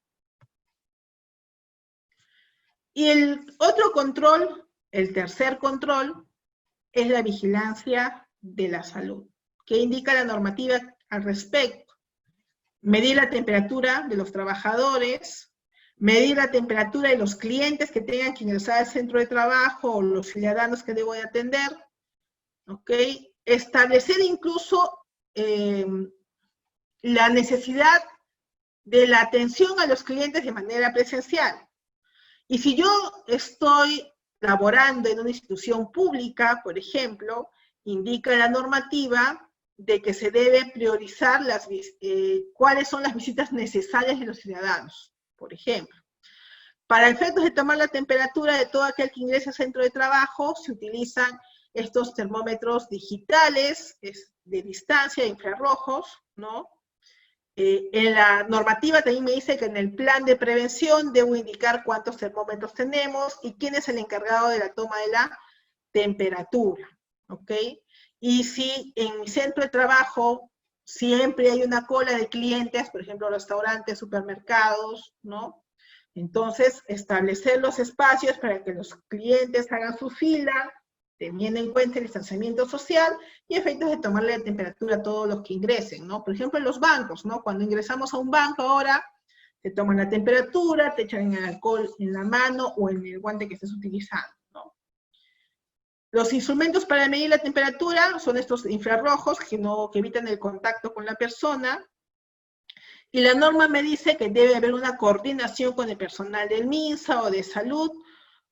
Y el otro control, el tercer control, es la vigilancia de la salud. ¿Qué indica la normativa al respecto? Medir la temperatura de los trabajadores, medir la temperatura de los clientes que tengan que ingresar al centro de trabajo o los ciudadanos que debo de atender, ¿ok? Establecer incluso la necesidad de la atención a los clientes de manera presencial. Y si yo estoy laborando en una institución pública, por ejemplo, indica la normativa de que se debe priorizar cuáles son las visitas necesarias de los ciudadanos, por ejemplo. Para efectos de tomar la temperatura de todo aquel que ingrese al centro de trabajo, se utilizan estos termómetros digitales de distancia, infrarrojos, ¿no? En la normativa también me dice que en el plan de prevención debo indicar cuántos termómetros tenemos y quién es el encargado de la toma de la temperatura, ¿ok? Y si en mi centro de trabajo siempre hay una cola de clientes, por ejemplo, restaurantes, supermercados, ¿no? Entonces, establecer los espacios para que los clientes hagan su fila, teniendo en cuenta el distanciamiento social y efectos de tomarle la temperatura a todos los que ingresen, ¿no? Por ejemplo, en los bancos, ¿no? Cuando ingresamos a un banco ahora, te toman la temperatura, te echan el alcohol en la mano o en el guante que estés utilizando, ¿no? Los instrumentos para medir la temperatura son estos infrarrojos que evitan el contacto con la persona. Y la norma me dice que debe haber una coordinación con el personal del MINSA o de salud,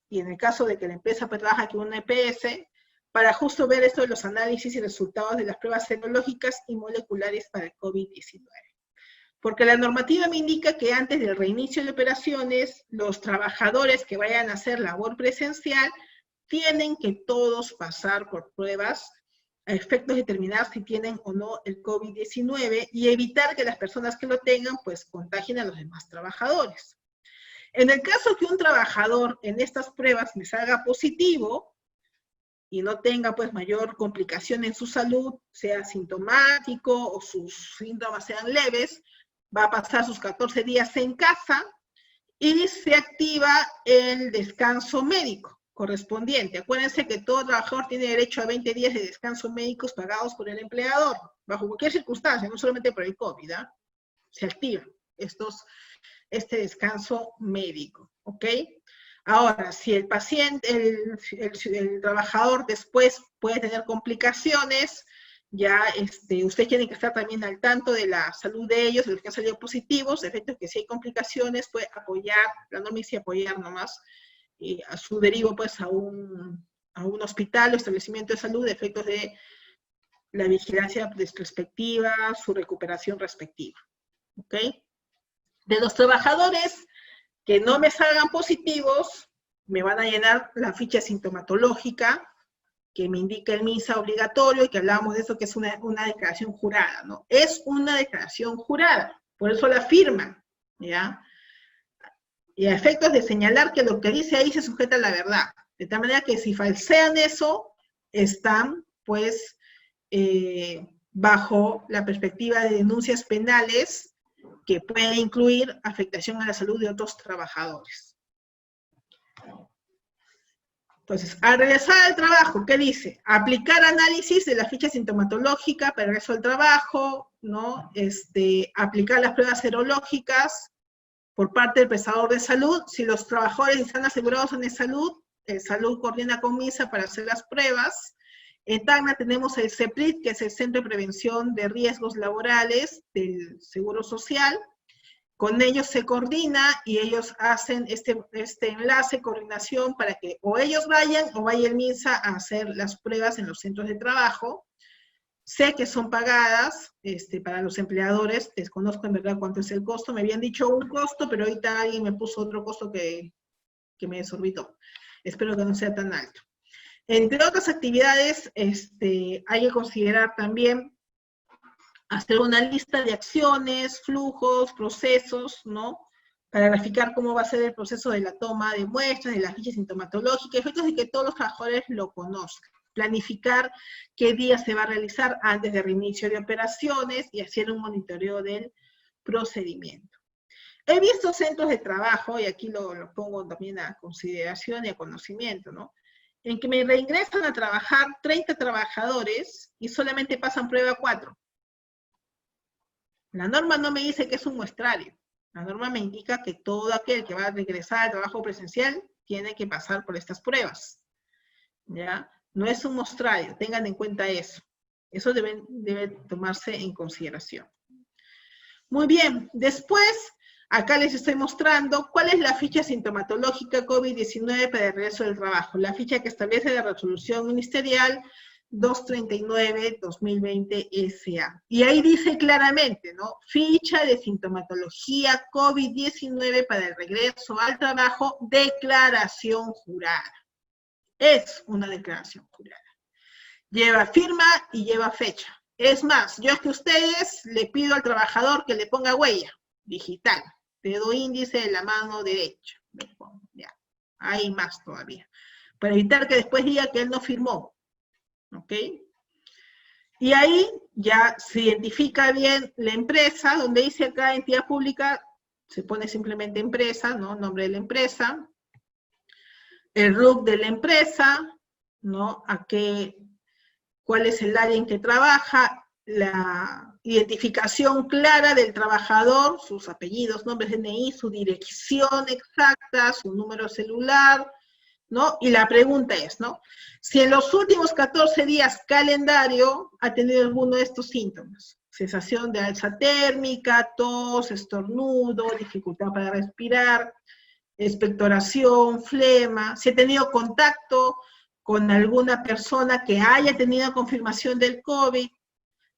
y en el caso de que la empresa pues, trabaja con una EPS, para justo ver esto de los análisis y resultados de las pruebas serológicas y moleculares para el COVID-19. Porque la normativa me indica que antes del reinicio de operaciones, los trabajadores que vayan a hacer labor presencial tienen que todos pasar por pruebas a efectos de determinar si tienen o no el COVID-19 y evitar que las personas que lo tengan pues contagien a los demás trabajadores. En el caso que un trabajador en estas pruebas me salga positivo y no tenga pues mayor complicación en su salud, sea asintomático o sus síntomas sean leves, va a pasar sus 14 días en casa y se activa el descanso médico correspondiente. Acuérdense que todo trabajador tiene derecho a 20 días de descanso médicos pagados por el empleador, bajo cualquier circunstancia, no solamente por el COVID, ¿eh? Se activa este descanso médico, ¿ok? Ahora, si el paciente, el trabajador después puede tener complicaciones, ya usted tiene que estar también al tanto de la salud de ellos, de los que han salido positivos, de efectos que si hay complicaciones puede apoyar, la norma dice apoyar nomás, a su derivo pues a un hospital o establecimiento de salud de efectos de la vigilancia respectiva, su recuperación respectiva, ¿ok? De los trabajadores que no me salgan positivos, me van a llenar la ficha sintomatológica que me indica el MINSA obligatorio y que hablábamos de eso que es una declaración jurada, ¿no? Es una declaración jurada, Por eso la firman, ¿ya? Y a efectos de señalar que lo que dice ahí se sujeta a la verdad. De tal manera que si falsean eso, están, pues, bajo la perspectiva de denuncias penales que pueden incluir afectación a la salud de otros trabajadores. Entonces, al regresar al trabajo, ¿qué dice? Aplicar análisis de la ficha sintomatológica para el regreso al trabajo, ¿no? Aplicar las pruebas serológicas por parte del prestador de salud. Si los trabajadores están asegurados en salud, salud coordina con MINSA para hacer las pruebas. En Tacna tenemos el CEPRIT, que es el Centro de Prevención de Riesgos Laborales del Seguro Social. Con ellos se coordina y ellos hacen este enlace, coordinación, para que o ellos vayan o vaya el MINSA a hacer las pruebas en los centros de trabajo. Sé que son pagadas para los empleadores, desconozco en verdad cuánto es el costo, me habían dicho un costo, pero ahorita alguien me puso otro costo que me desorbitó. Espero que no sea tan alto. Entre otras actividades, hay que considerar también hacer una lista de acciones, flujos, procesos, ¿no? Para graficar cómo va a ser el proceso de la toma de muestras, de la ficha sintomatológica, efectos de que todos los trabajadores lo conozcan. Planificar qué día se va a realizar antes del reinicio de operaciones y hacer un monitoreo del procedimiento. He visto centros de trabajo, y aquí lo pongo también a consideración y a conocimiento, ¿no? En que me reingresan a trabajar 30 trabajadores y solamente pasan prueba 4. La norma no me dice que es un muestrario. La norma me indica que todo aquel que va a regresar al trabajo presencial tiene que pasar por estas pruebas. ¿Ya? No es un muestrario, tengan en cuenta eso. Eso debe tomarse en consideración. Muy bien, después, acá les estoy mostrando cuál es la ficha sintomatológica COVID-19 para el regreso del trabajo. La ficha que establece la resolución ministerial 239-2020 SA. Y ahí dice claramente, ¿no? Ficha de sintomatología COVID-19 para el regreso al trabajo, declaración jurada. Es una declaración jurada. Lleva firma y lleva fecha. Es más, yo es que ustedes le pido al trabajador que le ponga huella digital, dedo índice de la mano derecha. Ya. Hay más todavía. Para evitar que después diga que él no firmó. ¿Ok? Y ahí ya se identifica bien la empresa, donde dice acá entidad pública, se pone simplemente empresa, ¿no? Nombre de la empresa, el RUC de la empresa, ¿no? Cuál es el área en que trabaja, la identificación clara del trabajador, sus apellidos, nombres, DNI, su dirección exacta, su número celular, ¿no? Y la pregunta es, ¿no? Si en los últimos 14 días calendario ha tenido alguno de estos síntomas, sensación de alza térmica, tos, estornudo, dificultad para respirar, expectoración, flema, si ha tenido contacto con alguna persona que haya tenido confirmación del COVID,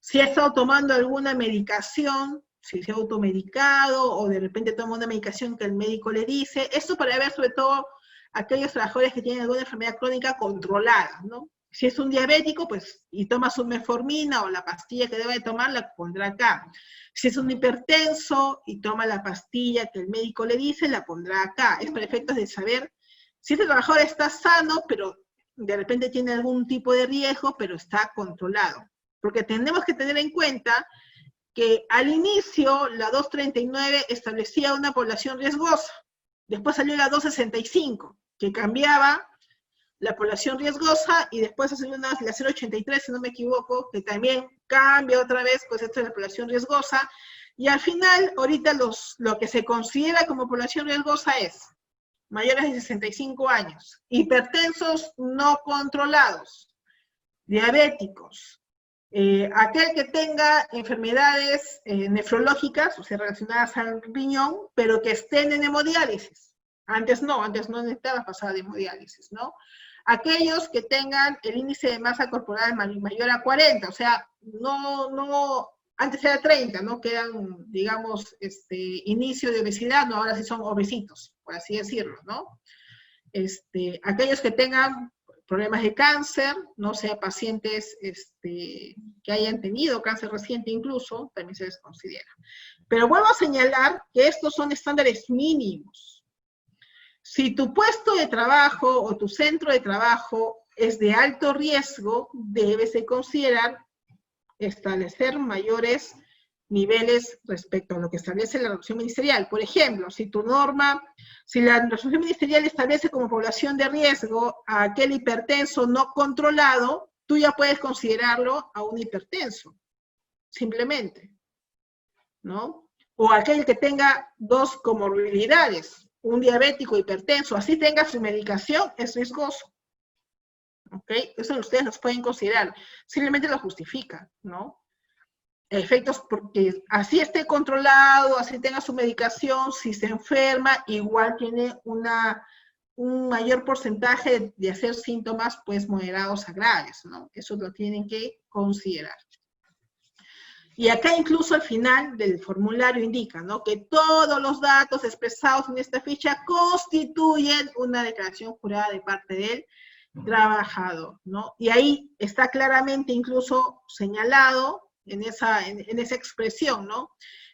si ha estado tomando alguna medicación, si se ha automedicado o de repente toma una medicación que el médico le dice, esto para ver sobre todo aquellos trabajadores que tienen alguna enfermedad crónica controlada, ¿no? Si es un diabético, pues, y toma su metformina o la pastilla que debe de tomar, la pondrá acá. Si es un hipertenso y toma la pastilla que el médico le dice, la pondrá acá. Es para efectos de saber si este trabajador está sano, pero de repente tiene algún tipo de riesgo, pero está controlado. Porque tenemos que tener en cuenta que al inicio la 239 establecía una población riesgosa. Después salió la 265, que cambiaba la población riesgosa, y después salió la 083, si no me equivoco, que también cambia otra vez, pues esto es la población riesgosa, y al final, ahorita lo que se considera como población riesgosa es mayores de 65 años, hipertensos no controlados, diabéticos, aquel que tenga enfermedades nefrológicas, o sea, relacionadas al riñón, pero que estén en hemodiálisis. Antes no necesitaba pasar de hemodiálisis, ¿no? Aquellos que tengan el índice de masa corporal mayor a 40, o sea, antes era 30, ¿no? Que eran, digamos, inicio de obesidad, ahora sí son obesitos, por así decirlo, ¿no? Aquellos que tengan problemas de cáncer, no sea pacientes que hayan tenido cáncer reciente incluso, también se les considera. Pero vuelvo a señalar que estos son estándares mínimos. Si tu puesto de trabajo o tu centro de trabajo es de alto riesgo, debes de considerar establecer mayores niveles respecto a lo que establece la resolución ministerial. Por ejemplo, si la resolución ministerial establece como población de riesgo a aquel hipertenso no controlado, tú ya puedes considerarlo a un hipertenso, simplemente, ¿no? O aquel que tenga dos comorbilidades, un diabético hipertenso, así tenga su medicación, es riesgoso. ¿Ok? Eso ustedes los pueden considerar, simplemente lo justifica, ¿no? Efectos porque así esté controlado, así tenga su medicación, si se enferma, igual tiene un mayor porcentaje de hacer síntomas, pues, moderados a graves, ¿no? Eso lo tienen que considerar. Y acá incluso al final del formulario indica, ¿no?, que todos los datos expresados en esta ficha constituyen una declaración jurada de parte del trabajador, ¿no? Y ahí está claramente incluso señalado en esa expresión, ¿no?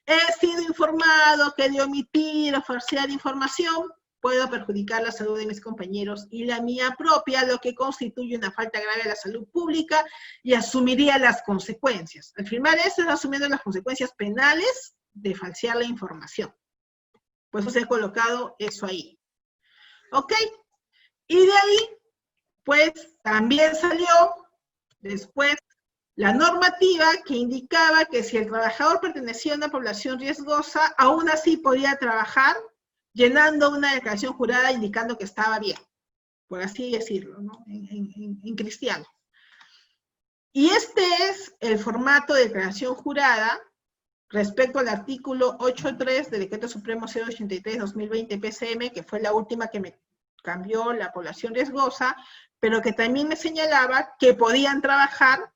He sido informado que de omitir o falsear información puedo perjudicar la salud de mis compañeros y la mía propia, lo que constituye una falta grave a la salud pública y asumiría las consecuencias. Al firmar esto, está asumiendo las consecuencias penales de falsear la información. Por eso se ha colocado eso ahí. ¿Ok? Y de ahí, pues, también salió después la normativa que indicaba que si el trabajador pertenecía a una población riesgosa, aún así podía trabajar llenando una declaración jurada indicando que estaba bien, por así decirlo, ¿no?, en cristiano. Y este es el formato de declaración jurada respecto al artículo 8.3 del Decreto Supremo 083-2020 PCM, que fue la última que me cambió la población riesgosa, pero que también me señalaba que podían trabajar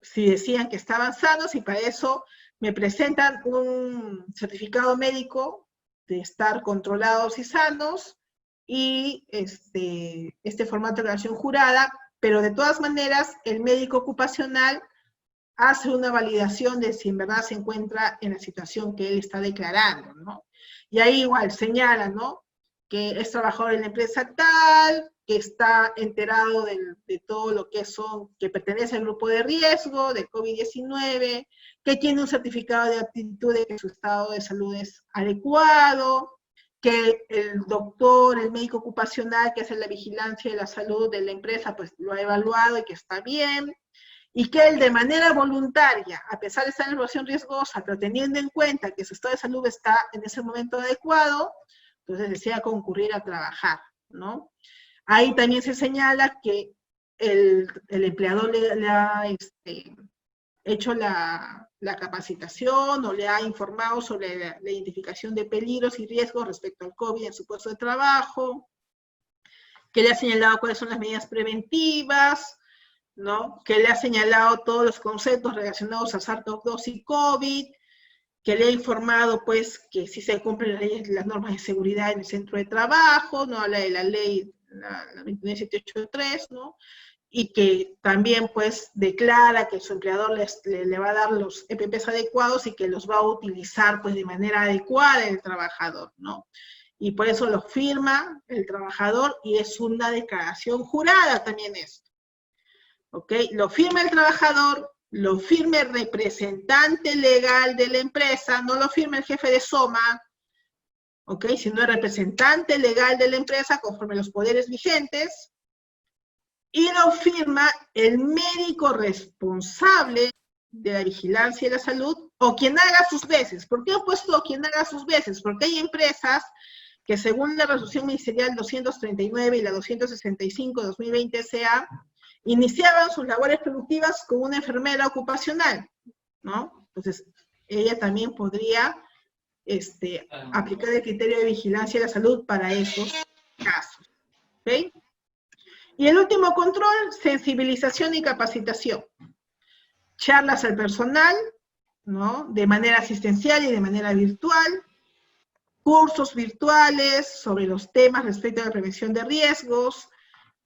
si decían que estaban sanos, y para eso me presentan un certificado médico de estar controlados y sanos, y este formato de declaración jurada, pero de todas maneras el médico ocupacional hace una validación de si en verdad se encuentra en la situación que él está declarando, ¿no? Y ahí igual señala, ¿no?, que es trabajador en la empresa tal, que está enterado de todo lo que pertenece al grupo de riesgo de COVID-19, que tiene un certificado de aptitud de que su estado de salud es adecuado, que el doctor, el médico ocupacional que hace la vigilancia de la salud de la empresa, pues lo ha evaluado y que está bien, y que él de manera voluntaria, a pesar de estar en situación riesgosa, pero teniendo en cuenta que su estado de salud está en ese momento adecuado, entonces desea concurrir a trabajar, ¿no? Ahí también se señala que el empleador le ha hecho la capacitación o le ha informado sobre la identificación de peligros y riesgos respecto al COVID en su puesto de trabajo, que le ha señalado cuáles son las medidas preventivas, ¿no?, que le ha señalado todos los conceptos relacionados a SARS-CoV-2 y COVID, que le ha informado, pues, que si se cumplen las normas de seguridad en el centro de trabajo, no habla de la ley, la 29783, ¿no?, y que también, pues, declara que su empleador le va a dar los EPPs adecuados y que los va a utilizar, pues, de manera adecuada el trabajador, ¿no? Y por eso lo firma el trabajador, y es una declaración jurada también esto. ¿Ok? Lo firma el trabajador, lo firma el representante legal de la empresa, no lo firma el jefe de SOMA, ¿ok?, sino el representante legal de la empresa conforme a los poderes vigentes, y lo firma el médico responsable de la vigilancia y la salud, o quien haga sus veces. ¿Por qué he puesto quien haga sus veces? Porque hay empresas que, según la resolución ministerial 239 y la 265/2020 SA, iniciaban sus labores productivas con una enfermera ocupacional, ¿no? Entonces, ella también podría aplicar el criterio de vigilancia de la salud para esos casos, ¿ok? Y el último control, sensibilización y capacitación. Charlas al personal, ¿no?, de manera asistencial y de manera virtual, cursos virtuales sobre los temas respecto a la prevención de riesgos,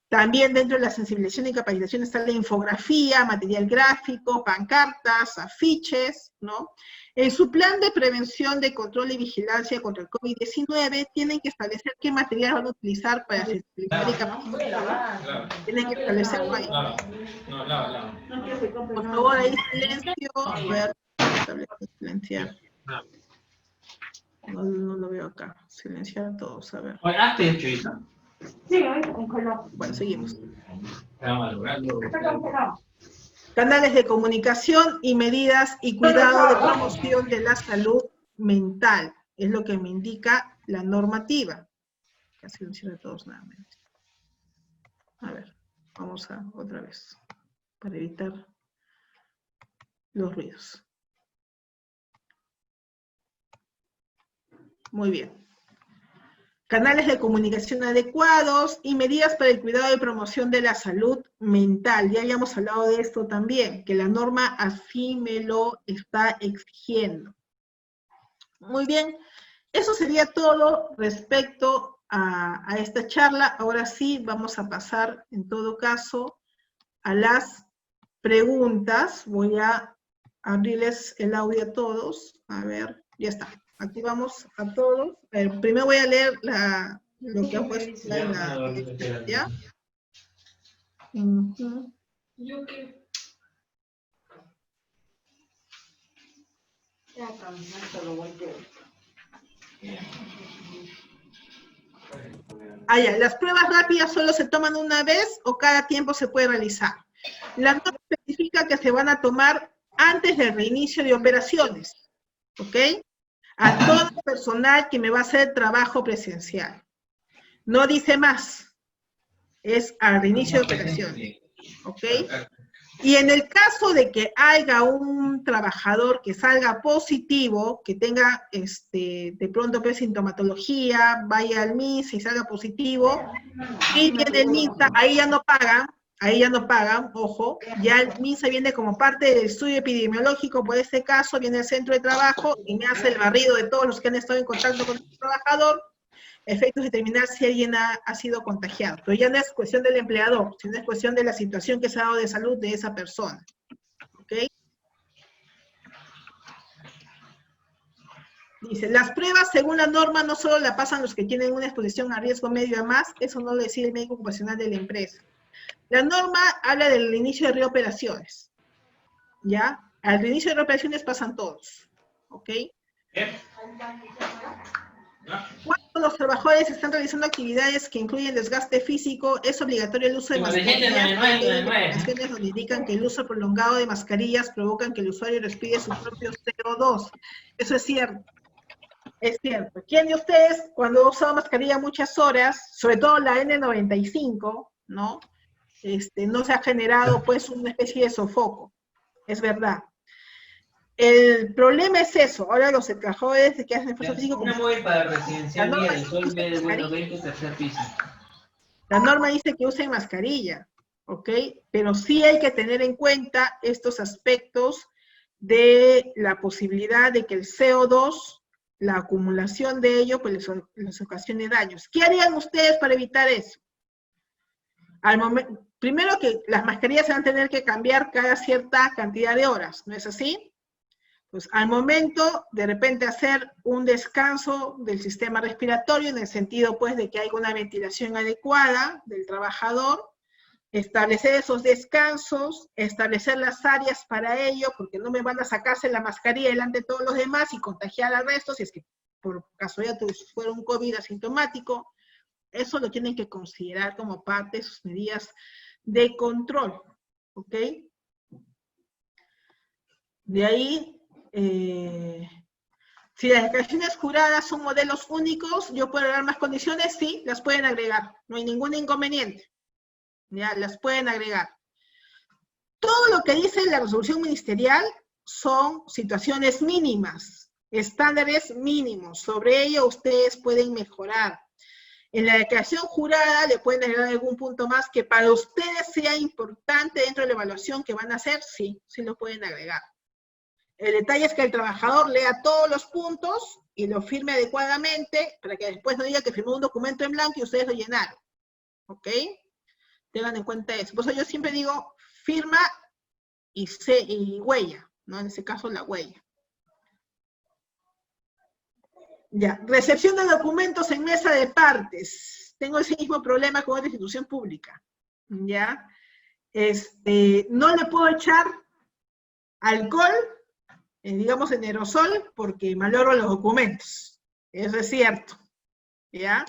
También dentro de la sensibilización y capacitación está la infografía, material gráfico, pancartas, afiches, ¿no? En su plan de prevención, de control y vigilancia contra el COVID-19, tienen que establecer qué material van a utilizar para sensibilizar y capacitar. Tienen que establecerlo ahí. Por favor, ahí silencio. A ver, silenciar. No lo veo acá. Silenciar a todos, a ver. Sí, hoy congeló. Bueno, seguimos. Está congelado. Canales de comunicación y medidas y cuidado de promoción de la salud mental. Es lo que me indica la normativa. Casi lo cierro todos nuevamente. A ver, vamos a otra vez. Para evitar los ruidos. Muy bien. Canales de comunicación adecuados y medidas para el cuidado y promoción de la salud mental. Ya habíamos hablado de esto también, que la norma así me lo está exigiendo. Muy bien, eso sería todo respecto a esta charla. Ahora sí, vamos a pasar, en todo caso, a las preguntas. Voy a abrirles el audio a todos. A ver, ya está. Activamos a todos. Primero voy a leer lo que han puesto en la... ¿Ya? ¿Yo qué? Ya caminando lo volteo. Ah, ya. Las pruebas rápidas solo se toman una vez o cada tiempo se puede realizar. La norma especifica que se van a tomar antes del reinicio de operaciones. ¿Ok? A todo el personal que me va a hacer trabajo presencial. No dice más. Es al reinicio de operaciones. ¿Ok? Y en el caso de que haya un trabajador que salga positivo, que tenga de pronto pues, sintomatología, vaya al MINSA y salga positivo, y viene el MINSA, ahí ya no pagan, ojo, ya el MINSA viene como parte del estudio epidemiológico, por este caso viene el centro de trabajo y me hace el barrido de todos los que han estado en contacto con el trabajador, efectos de determinar si alguien ha sido contagiado. Pero ya no es cuestión del empleador, sino es cuestión de la situación que se ha dado de salud de esa persona. ¿Ok? Dice, las pruebas según la norma no solo la pasan los que tienen una exposición a riesgo medio a más, eso no lo decide el médico ocupacional de la empresa. La norma habla del inicio de reoperaciones. ¿Ya? Al inicio de reoperaciones pasan todos. ¿Ok? Cuando los trabajadores están realizando actividades que incluyen desgaste físico, es obligatorio el uso de mascarillas. Hay investigaciones donde indican que el uso prolongado de mascarillas provocan que el usuario respire su propio CO2. Eso es cierto. Es cierto. ¿Quién de ustedes, cuando ha usado mascarilla muchas horas, sobre todo la N95, ¿no? No se ha generado, pues, una especie de sofoco? Es verdad. El problema es eso. Ahora los trabajadores que hacen esfuerzo físico... Una móvil para residencial Vía del Sol B de Bueno 20, tercer piso. La norma dice que usen mascarilla, ¿ok? Pero sí hay que tener en cuenta estos aspectos de la posibilidad de que el CO2, la acumulación de ello, pues les ocasione daños. ¿Qué harían ustedes para evitar eso? Primero que las mascarillas se van a tener que cambiar cada cierta cantidad de horas, ¿no es así? Pues al momento, de repente, hacer un descanso del sistema respiratorio, en el sentido, pues, de que haya una ventilación adecuada del trabajador, establecer esos descansos, establecer las áreas para ello, porque no me van a sacarse la mascarilla delante de todos los demás y contagiar al resto, si es que por casualidad fuera un COVID asintomático. Eso lo tienen que considerar como parte de sus medidas de control, ¿ok? De ahí... si las declaraciones juradas son modelos únicos, yo puedo agregar más condiciones, sí, las pueden agregar, no hay ningún inconveniente, ya, las pueden agregar. Todo lo que dice la resolución ministerial son situaciones mínimas, estándares mínimos, sobre ello ustedes pueden mejorar. En la declaración jurada le pueden agregar algún punto más que para ustedes sea importante dentro de la evaluación que van a hacer, sí, sí lo pueden agregar. El detalle es que el trabajador lea todos los puntos y lo firme adecuadamente para que después no diga que firmó un documento en blanco y ustedes lo llenaron. ¿Ok? Tengan en cuenta eso. Por eso yo siempre digo firma y huella, ¿no? En ese caso la huella. Ya, recepción de documentos en mesa de partes. Tengo ese mismo problema con otra institución pública. ¿Ya? No le puedo echar alcohol, digamos en aerosol, porque malogro los documentos. Eso es cierto. ¿Ya?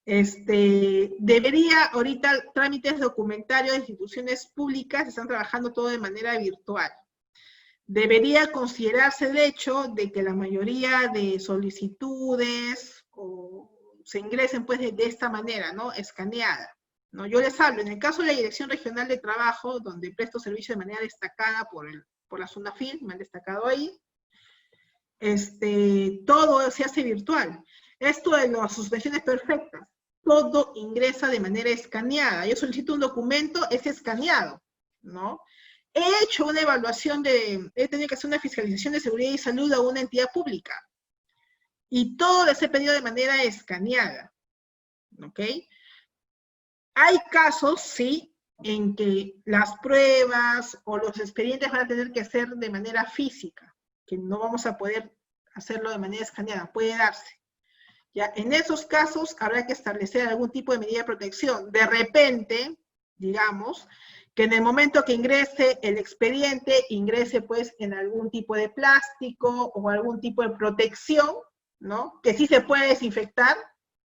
Debería, ahorita, trámites documentarios de instituciones públicas están trabajando todo de manera virtual. Debería considerarse el hecho de que la mayoría de solicitudes se ingresen pues de esta manera, ¿no? Escaneada, ¿no? Yo les hablo, en el caso de la Dirección Regional de Trabajo, donde presto servicio de manera destacada por la SUNAFIL, me han destacado ahí, todo se hace virtual. Esto de las suspensiones perfectas, todo ingresa de manera escaneada. Yo solicito un documento, es escaneado, ¿no? He hecho una evaluación he tenido que hacer una fiscalización de seguridad y salud a una entidad pública. Y todo les he pedido de manera escaneada, ¿ok? Hay casos, sí, en que las pruebas o los expedientes van a tener que ser de manera física, que no vamos a poder hacerlo de manera escaneada, puede darse. Ya, en esos casos habrá que establecer algún tipo de medida de protección. De repente, digamos, que en el momento que ingrese el expediente, ingrese pues en algún tipo de plástico o algún tipo de protección, ¿no? Que sí se puede desinfectar,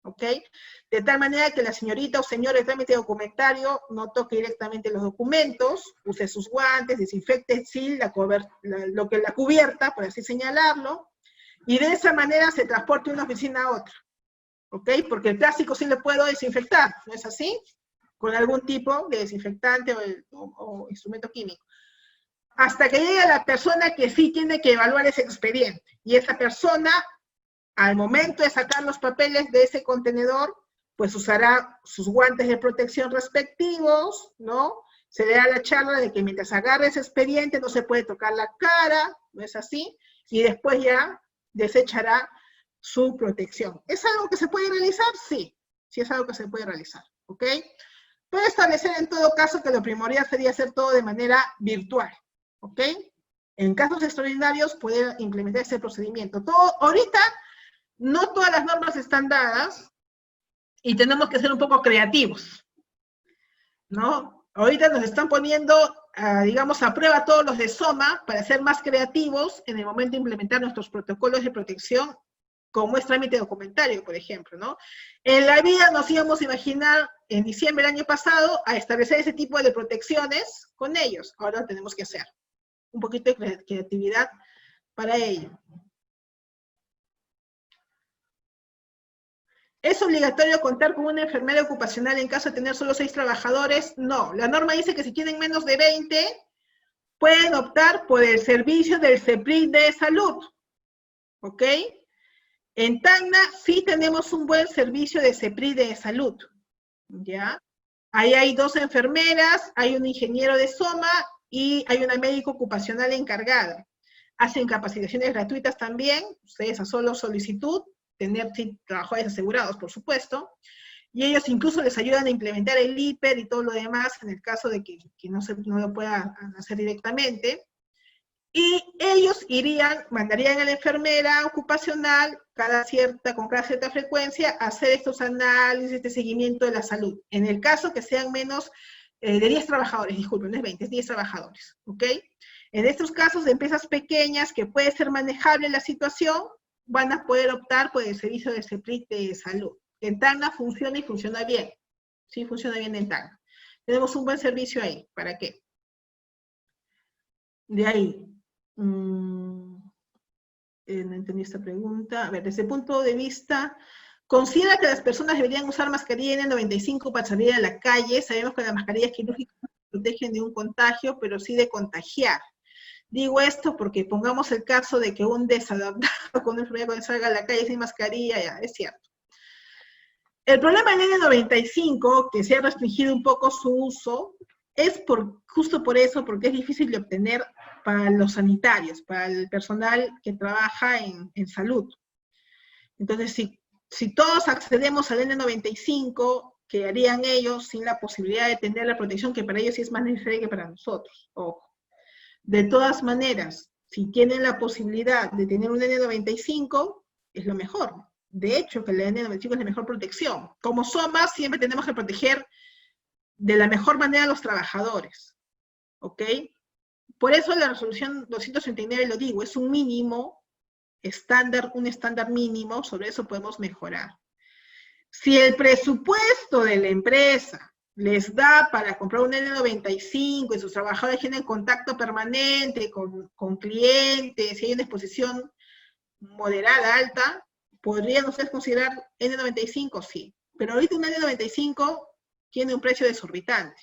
¿ok? De tal manera que la señorita o señor de trámite documentario no toque directamente los documentos, use sus guantes, desinfecte sí, la cubierta, por así señalarlo, y de esa manera se transporte de una oficina a otra, ¿ok? Porque el plástico sí le puedo desinfectar, ¿no es así? Con algún tipo de desinfectante o instrumento químico. Hasta que llegue la persona que sí tiene que evaluar ese expediente. Y esa persona, al momento de sacar los papeles de ese contenedor, pues usará sus guantes de protección respectivos, ¿no? Se le da la charla de que mientras agarre ese expediente no se puede tocar la cara, ¿no es así? Y después ya desechará su protección. ¿Es algo que se puede realizar? Sí, sí es algo que se puede realizar, ¿ok? Puede establecer en todo caso que lo primordial sería hacer todo de manera virtual, ¿ok? En casos extraordinarios puede implementar ese procedimiento. Ahorita no todas las normas están dadas y tenemos que ser un poco creativos, ¿no? Ahorita nos están poniendo, digamos, a prueba todos los de SOMA para ser más creativos en el momento de implementar nuestros protocolos de protección, como es trámite documentario, por ejemplo, ¿no? En la vida nos íbamos a imaginar, en diciembre del año pasado, a establecer ese tipo de protecciones con ellos. Ahora lo tenemos que hacer. Un poquito de creatividad para ello. ¿Es obligatorio contar con una enfermera ocupacional en caso de tener solo 6 trabajadores? No. La norma dice que si tienen menos de 20, pueden optar por el servicio del CEPRIC de salud. ¿Ok? En Tacna sí tenemos un buen servicio de CEPRIC de salud. ¿Ya? Ahí hay 2 enfermeras, hay un ingeniero de SOMA y hay una médico ocupacional encargada. Hacen capacitaciones gratuitas también, ustedes a solo solicitud, tener trabajadores asegurados, por supuesto, y ellos incluso les ayudan a implementar el IPER y todo lo demás en el caso de que no lo puedan hacer directamente. Y ellos mandarían a la enfermera ocupacional con cada cierta frecuencia a hacer estos análisis de seguimiento de la salud. En el caso que sean menos de 10 trabajadores, disculpen, no es 20, es 10 trabajadores, ¿ok? En estos casos de empresas pequeñas que puede ser manejable la situación, van a poder optar por el servicio de CEPRIC de salud. En Tacna funciona y funciona bien. Sí, funciona bien en Tacna. Tenemos un buen servicio ahí. ¿Para qué? De ahí. No entendí esta pregunta. A ver, desde el punto de vista, ¿considera que las personas deberían usar mascarilla N95 para salir a la calle? Sabemos que las mascarillas quirúrgicas no protegen de un contagio, pero sí de contagiar. Digo esto porque pongamos el caso de que un desadaptado con una enfermedad cuando salga a la calle sin mascarilla, ya, es cierto. El problema del N95, que se ha restringido un poco su uso, es justo por eso, porque es difícil de obtener para los sanitarios, para el personal que trabaja en salud. Entonces, si todos accedemos al N95, que harían ellos sin la posibilidad de tener la protección que para ellos sí es más necesaria que para nosotros. Ojo. De todas maneras, si tienen la posibilidad de tener un N95, es lo mejor. De hecho, que el N95 es la mejor protección. Como SOMA, siempre tenemos que proteger de la mejor manera a los trabajadores. ¿Ok? Por eso la resolución 239, lo digo, es un mínimo estándar, un estándar mínimo, sobre eso podemos mejorar. Si el presupuesto de la empresa les da para comprar un N95 y sus trabajadores tienen contacto permanente con clientes, si hay una exposición moderada, alta, ¿podrían ustedes considerar N95? Sí. Pero ahorita un N95 tiene un precio desorbitante.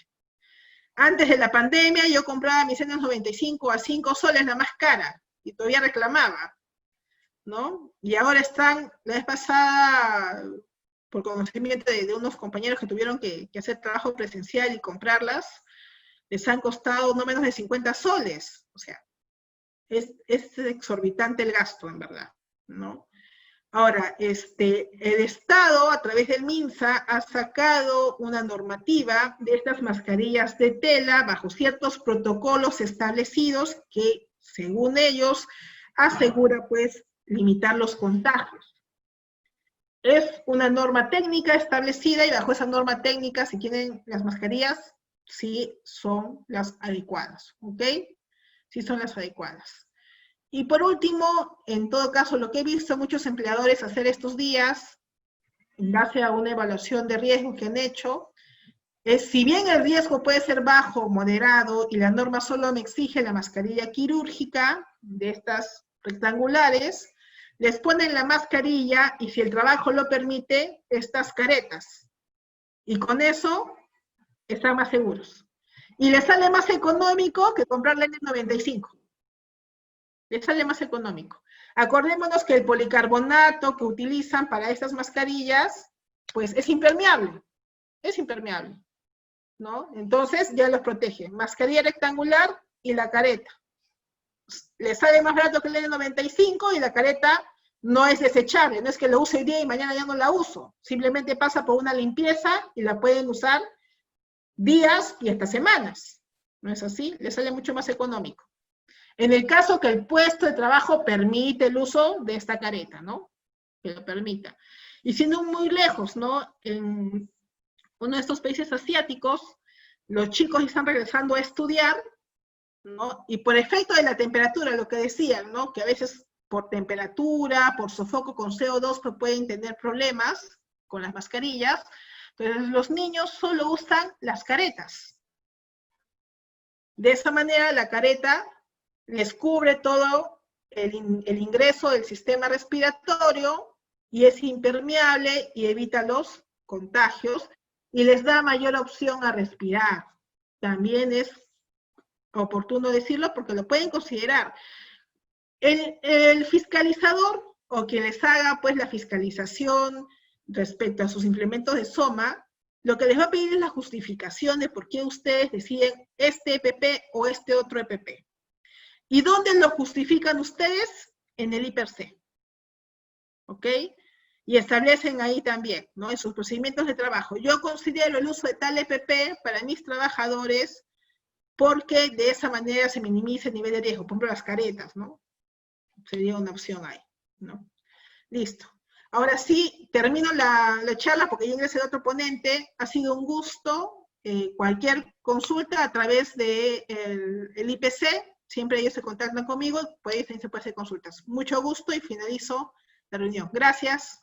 Antes de la pandemia yo compraba mis N95 a 5 soles la más cara y todavía reclamaba, ¿no? Y ahora están, la vez pasada, por conocimiento de unos compañeros que tuvieron que hacer trabajo presencial y comprarlas, les han costado no menos de 50 soles. O sea, es exorbitante el gasto, en verdad, ¿no? Ahora, el Estado, a través del MINSA, ha sacado una normativa de estas mascarillas de tela bajo ciertos protocolos establecidos que, según ellos, asegura, pues, limitar los contagios. Es una norma técnica establecida y bajo esa norma técnica, si tienen las mascarillas, sí son las adecuadas, ¿ok? Sí son las adecuadas. Y por último, en todo caso, lo que he visto muchos empleadores hacer estos días, en base a una evaluación de riesgo que han hecho, es, si bien el riesgo puede ser bajo, moderado, y la norma solo me exige la mascarilla quirúrgica, de estas rectangulares, les ponen la mascarilla y si el trabajo lo permite, estas caretas. Y con eso están más seguros. Y les sale más económico que comprarle el N95. Les sale más económico. Acordémonos que el policarbonato que utilizan para estas mascarillas, pues es impermeable. Es impermeable, ¿no? Entonces ya los protege. Mascarilla rectangular y la careta. Le sale más barato que el N95 y la careta no es desechable, no es que lo use hoy día y mañana ya no la uso, simplemente pasa por una limpieza y la pueden usar días y hasta semanas, ¿no es así? Le sale mucho más económico. En el caso que el puesto de trabajo permite el uso de esta careta, ¿no? Que lo permita. Y siendo muy lejos, ¿no? En uno de estos países asiáticos, los chicos están regresando a estudiar, ¿no? Y por efecto de la temperatura, lo que decían, ¿no? Que a veces por temperatura, por sofoco con CO2, pues pueden tener problemas con las mascarillas. Entonces los niños solo usan las caretas. De esa manera la careta les cubre todo el ingreso del sistema respiratorio y es impermeable y evita los contagios y les da mayor opción a respirar. También es oportuno decirlo porque lo pueden considerar. El fiscalizador o quien les haga pues la fiscalización respecto a sus implementos de SOMA, lo que les va a pedir es la justificación de por qué ustedes deciden este EPP o este otro EPP. ¿Y dónde lo justifican ustedes? En el IPRC. ¿Ok? Y establecen ahí también, ¿no? En sus procedimientos de trabajo. Yo considero el uso de tal EPP para mis trabajadores porque de esa manera se minimiza el nivel de riesgo. Por ejemplo, las caretas, ¿no? Sería una opción ahí, ¿no? Listo. Ahora sí, termino la charla porque ya ingresa el otro ponente. Ha sido un gusto. Cualquier consulta a través del IPC, siempre ellos se contactan conmigo, por ahí se puede hacer consultas. Mucho gusto y finalizo la reunión. Gracias.